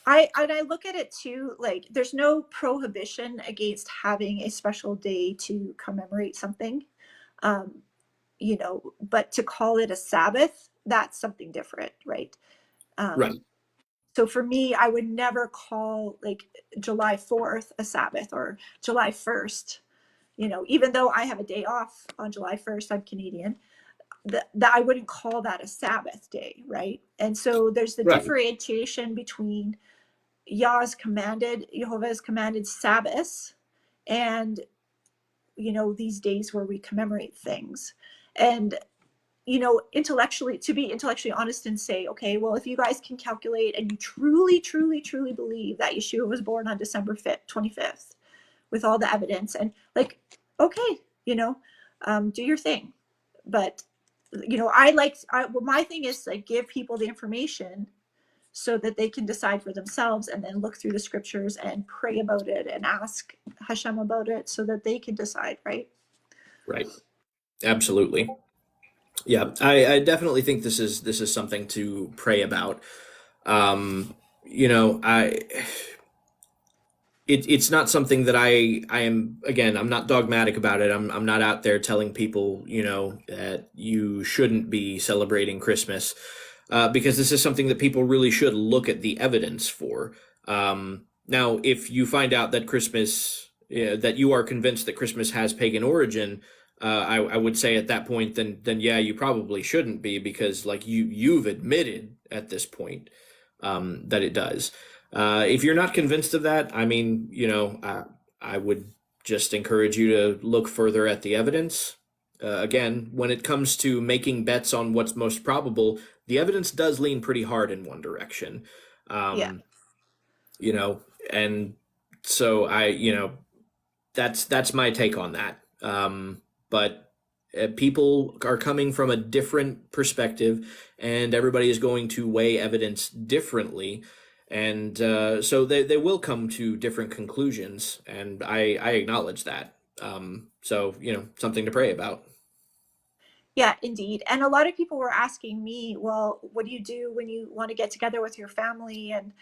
I look at it too, like there's no prohibition against having a special day to commemorate something. Um, but to call it a Sabbath, that's something different, right? Um, Right, so for me, I would never call like July 4th a Sabbath or July 1st, even though I have a day off on July 1st, I'm Canadian, that I wouldn't call that a Sabbath day, right? And so there's the right, differentiation between Jehovah's commanded Sabbaths and, these days where we commemorate things. And, intellectually, to be intellectually honest and say, okay, well, if you guys can calculate and you truly, truly, truly believe that Yeshua was born on December 5th, 25th, with all the evidence, and like, okay, do your thing. But, well, my thing is like give people the information so that they can decide for themselves and then look through the scriptures and pray about it and ask Hashem about it so that they can decide, right? right. Absolutely. Yeah, I definitely think this is something to pray about. You know, it's not something that I am, again, I'm not dogmatic about it. I'm not out there telling people, you know, that you shouldn't be celebrating Christmas, because this is something that people really should look at the evidence for. Now, if you find out that that you are convinced that Christmas has pagan origin, I would say at that point, then yeah, you probably shouldn't be, because like you've admitted at this point, that it does. If you're not convinced of that, I mean, you know, I would just encourage you to look further at the evidence. Again, when it comes to making bets on what's most probable, the evidence does lean pretty hard in one direction. Yeah. Um, you know, and so you know, that's my take on that. But people are coming from a different perspective, and everybody is going to weigh evidence differently, and so they will come to different conclusions, and I acknowledge that. So you know, something to pray about. Yeah, indeed. And a lot of people were asking me, well, what do you do when you want to get together with your family and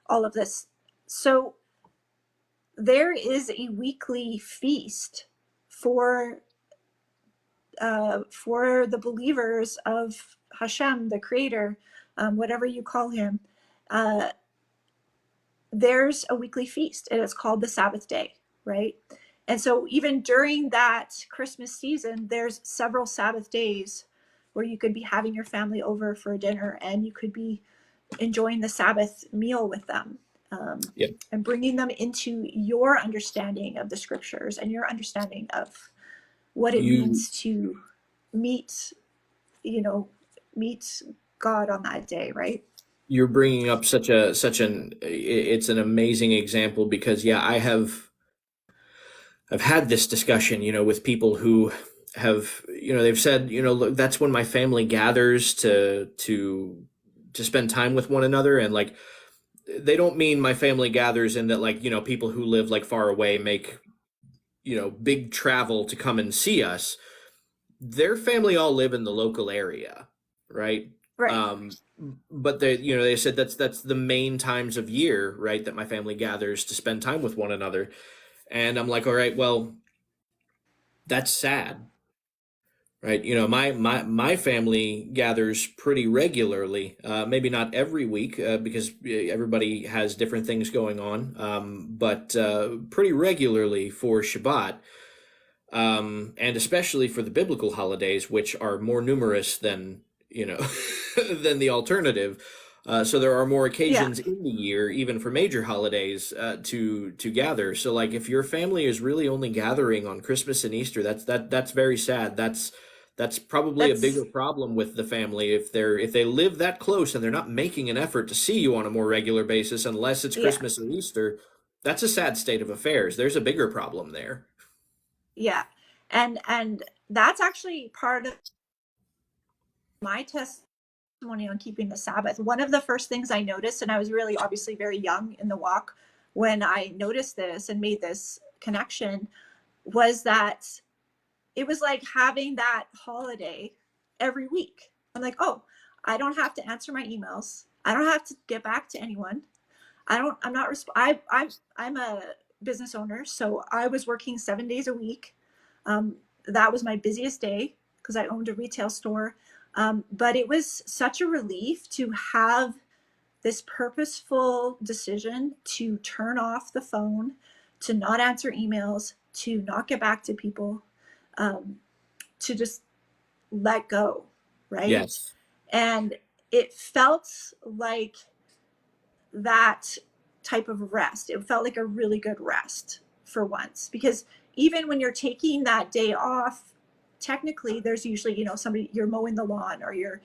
all of this? So there is a weekly feast for for the believers of Hashem, the Creator, whatever you call him. Uh, there's a weekly feast, and it's called the Sabbath day, right? And so even during that Christmas season, there's several Sabbath days where you could be having your family over for dinner, and you could be enjoying the Sabbath meal with them, Yeah, and bringing them into your understanding of the scriptures and your understanding of what it you means to meet, you know, meet God on that day, right? you're bringing up it's an amazing example, because yeah, I've had this discussion, you know, with people who have, you know, they've said, you know, look, that's when my family gathers to spend time with one another, and like they don't mean my family gathers in that, like, you know, people who live like far away make, you know, big travel to come and see us. Their family all live in the local area, right? Right. Um, but they, you know, they said that's the main times of year, right, that my family gathers to spend time with one another. And I'm like, all right, well, that's sad, right? You know, my family gathers pretty regularly. Maybe not every week, because everybody has different things going on. But pretty regularly for Shabbat, and especially for the biblical holidays, which are more numerous than, you know, than the alternative. So there are more Yeah. occasions in the year, even for major holidays, to gather. So like, if your family is really only gathering on Christmas and Easter, that's very sad. That's probably a bigger That's, problem with the family if they live that close and they're not making an effort to see you on a more regular basis, unless it's yeah. Christmas or Easter. That's a sad state of affairs. There's a bigger problem there. Yeah. And that's actually part of my testimony on keeping the Sabbath. One of the first things I noticed, and I was really obviously very young in the walk when I noticed this and made this connection, was that it was like having that holiday every week. I'm like, oh, I don't have to answer my emails. I don't have to get back to anyone. I'm not, I'm a business owner. So I was working 7 days a week. That was my busiest day because I owned a retail store. But it was such a relief to have this purposeful decision to turn off the phone, to not answer emails, to not get back to people, um, to just let go, right? Yes. And it felt like that type of rest. It felt like a really good rest for once, because even when you're taking that day off, technically there's usually, you know, somebody, you're mowing the lawn or you're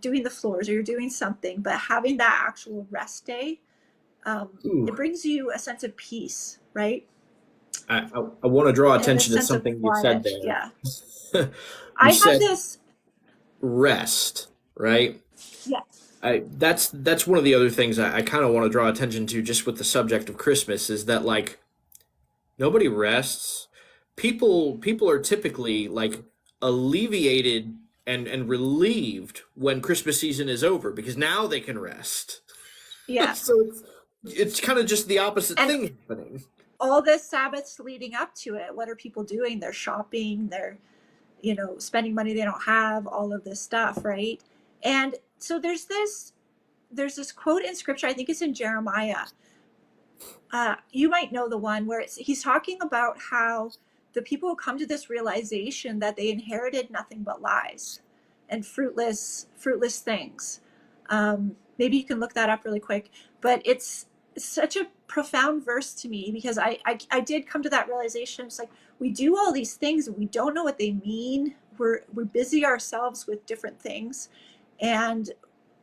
doing the floors or you're doing something, but having that actual rest day, it Ooh. brings you a sense of peace, right? I want to draw And a attention to sense of something you said quiet. there. Yeah. You I have said this. rest, right? Yeah. That's one of the other things I kind of want to draw attention to, just with the subject of Christmas, is that like nobody rests. People are typically like alleviated and relieved when Christmas season is over, because now they can rest. Yeah. So it's kind of just the opposite And thing happening. all the Sabbaths leading up to it, what are people doing? They're shopping, they're, spending money they don't have, all of this stuff, right? And so there's this quote in scripture, I think it's in Jeremiah. You might know the one where he's talking about how the people who come to this realization that they inherited nothing but lies and fruitless things. Maybe you can look that up really quick, but it's such a profound verse to me, because I did come to that realization. It's like, we do all these things and we don't know what they mean. We're busy ourselves with different things, and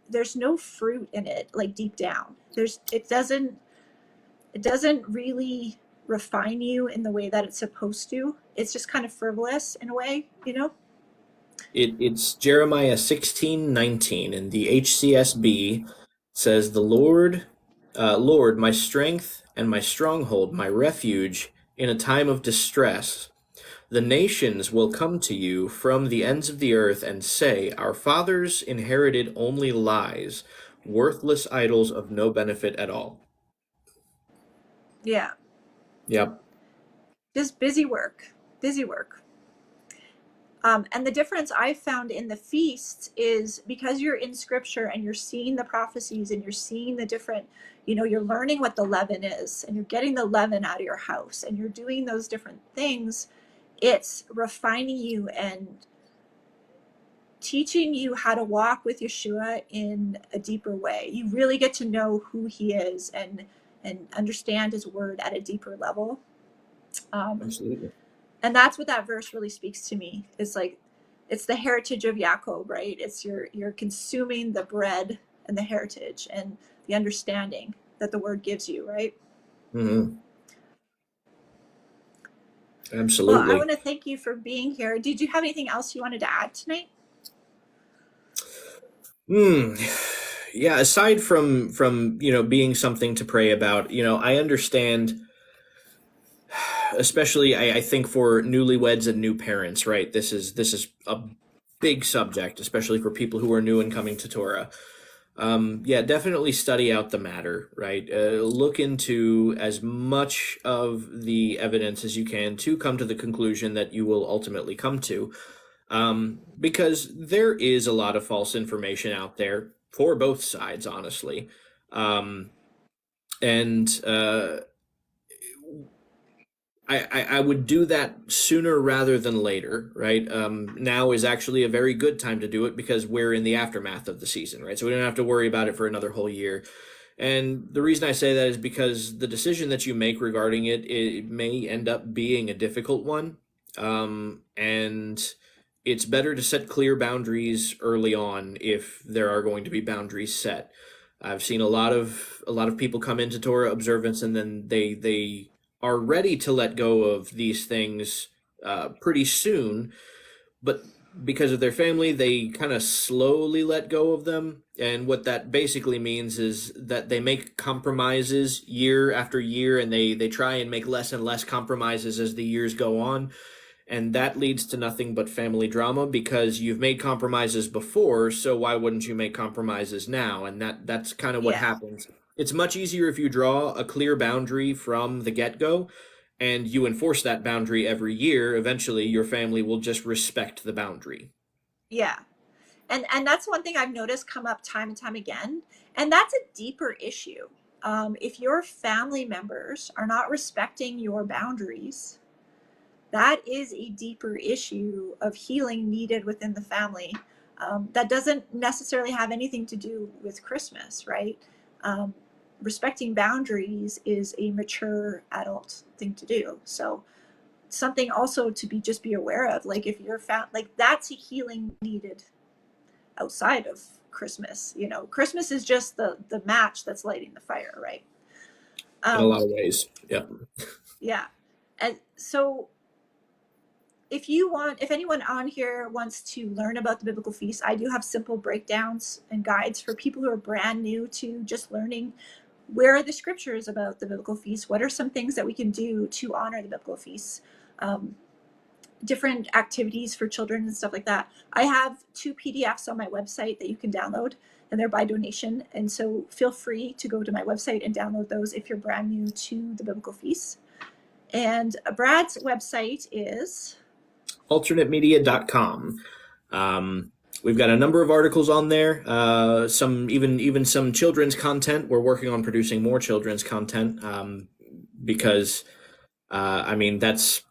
there's no fruit in it, like deep down. It doesn't really refine you in the way that it's supposed to. It's just kind of frivolous in a way. It's Jeremiah 16:19, and the HCSB says, "The Lord, my strength and my stronghold, my refuge in a time of distress. The nations will come to you from the ends of the earth and say, our fathers inherited only lies, worthless idols of no benefit at all." Yeah, Yep. just busy work, busy work. And the difference I found in the feasts is, because you're in scripture and you're seeing the prophecies and you're seeing the different, you're learning what the leaven is, and you're getting the leaven out of your house, and you're doing those different things. It's refining you and teaching you how to walk with Yeshua in a deeper way. You really get to know who he is, and understand his word at a deeper level. Um, Absolutely. and that's what that verse really speaks to me. It's like, it's the heritage of Yaakov, right? It's you're consuming the bread and the heritage and the understanding that the word gives you, right? Hmm. Well, I Absolutely. want to thank you for being here. Did you have anything else you wanted to add tonight? Hmm. Yeah, aside from being something to pray about, I understand, especially I think for newlyweds and new parents, right? This is a big subject, especially for people who are new and coming to Torah. Yeah, definitely study out the matter, right? Look into as much of the evidence as you can to come to the conclusion that you will ultimately come to, because there is a lot of false information out there for both sides, honestly. Um, and I would do that sooner rather than later, right? Now is actually a very good time to do it because we're in the aftermath of the season, right? So we don't have to worry about it for another whole year. And the reason I say that is because the decision that you make regarding it may end up being a difficult one. And it's better to set clear boundaries early on if there are going to be boundaries set. I've seen a lot of people come into Torah observance and then they are ready to let go of these things pretty soon, but because of their family, they kind of slowly let go of them. And what that basically means is that they make compromises year after year, and they try and make less and less compromises as the years go on. And that leads to nothing but family drama because you've made compromises before, so why wouldn't you make compromises now? And that's kind of what Yeah. happens. It's much easier if you draw a clear boundary from the get-go and you enforce that boundary every year. Eventually your family will just respect the boundary. Yeah. And that's one thing I've noticed come up time and time again. And that's a deeper issue. If your family members are not respecting your boundaries, that is a deeper issue of healing needed within the family. That doesn't necessarily have anything to do with Christmas, right? Um, Respecting boundaries is a mature adult thing to do. So something also to be aware of, like if you're like that's a healing needed outside of Christmas. Christmas is just the match that's lighting the fire, right? In a Um, lot of ways. Yeah. yeah. And so if anyone on here wants to learn about the biblical feast, I do have simple breakdowns and guides for people who are brand new to just learning where are the scriptures about the biblical feast. What are some things that we can do to honor the biblical feasts? Um, different activities for children and stuff like that. I have 2 PDFs on my website that you can download, and they're by donation. And so feel free to go to my website and download those if you're brand new to the biblical feasts. And Brad's website is Altarnatemedia.com. We've got a number of articles on there, some even some children's content. We're working on producing more children's content, because I mean that's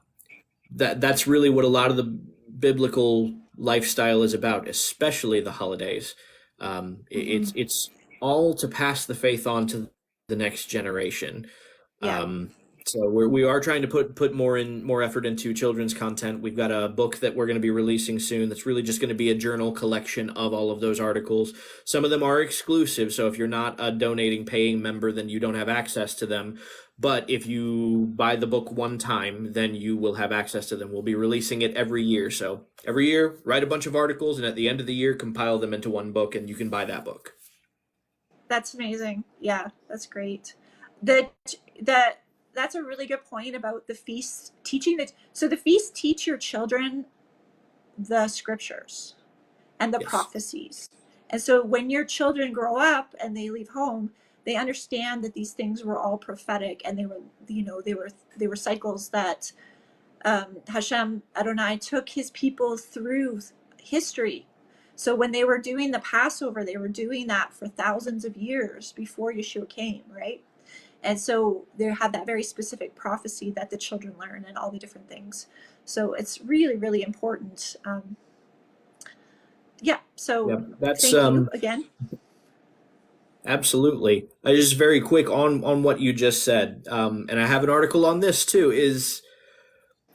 really what a lot of the biblical lifestyle is about, especially the holidays. It's all to pass the faith on to the next generation. yeah. So we are trying to put more effort into children's content. We've got a book that we're going to be releasing soon that's really just going to be a journal collection of all of those articles. Some of them are exclusive, so if you're not a donating paying member, then you don't have access to them. But if you buy the book one time, then you will have access to them. We'll be releasing it every year. So every year, write a bunch of articles, and at the end of the year, compile them into one book, and you can buy that book. That's amazing. Yeah, that's great. That's a really good point about the feasts teaching that. So the feasts teach your children the scriptures and the Yes. prophecies. And so when your children grow up and they leave home, they understand that these things were all prophetic, and they were, they were cycles that Hashem Adonai took his people through history. So when they were doing the Passover, they were doing that for thousands of years before Yeshua came, right? And so they have that very specific prophecy that the children learn and all the different things. So it's really, really important. Yeah. So Yep. That's thank you again. absolutely. Just very quick on what you just said, and I have an article on this too. Is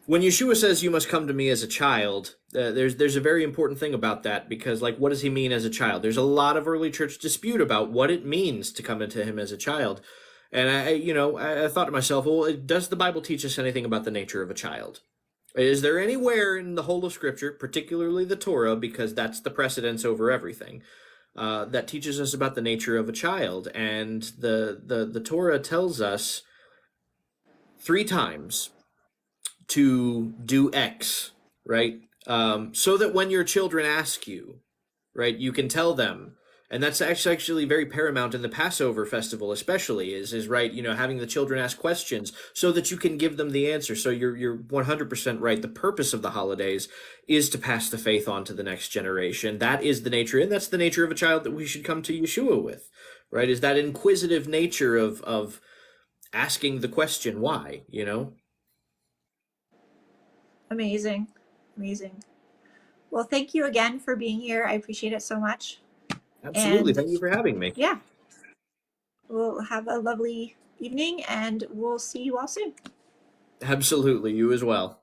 when Yeshua says, "You must come to me as a child," there's a very important thing about that, because like, what does he mean as a child? There's a lot of early church dispute about what it means to come into him as a child. And I thought to myself, well, does the Bible teach us anything about the nature of a child? Is there anywhere in the whole of Scripture, particularly the Torah, because that's the precedence over everything, that teaches us about the nature of a child? And the Torah tells us 3 times to do X, right? So that when your children ask you, right, you can tell them. And that's actually very paramount in the Passover festival, especially, is right, having the children ask questions so that you can give them the answer. So you're 100% right. The purpose of the holidays is to pass the faith on to the next generation. That is the nature, and that's the nature of a child that we should come to Yeshua with, right? Is that inquisitive nature of asking the question, why, Amazing. Amazing. Well, thank you again for being here. I appreciate it so much. Absolutely. And Thank you for having me. yeah, we'll have a lovely evening, and we'll see you all soon. Absolutely. You as well.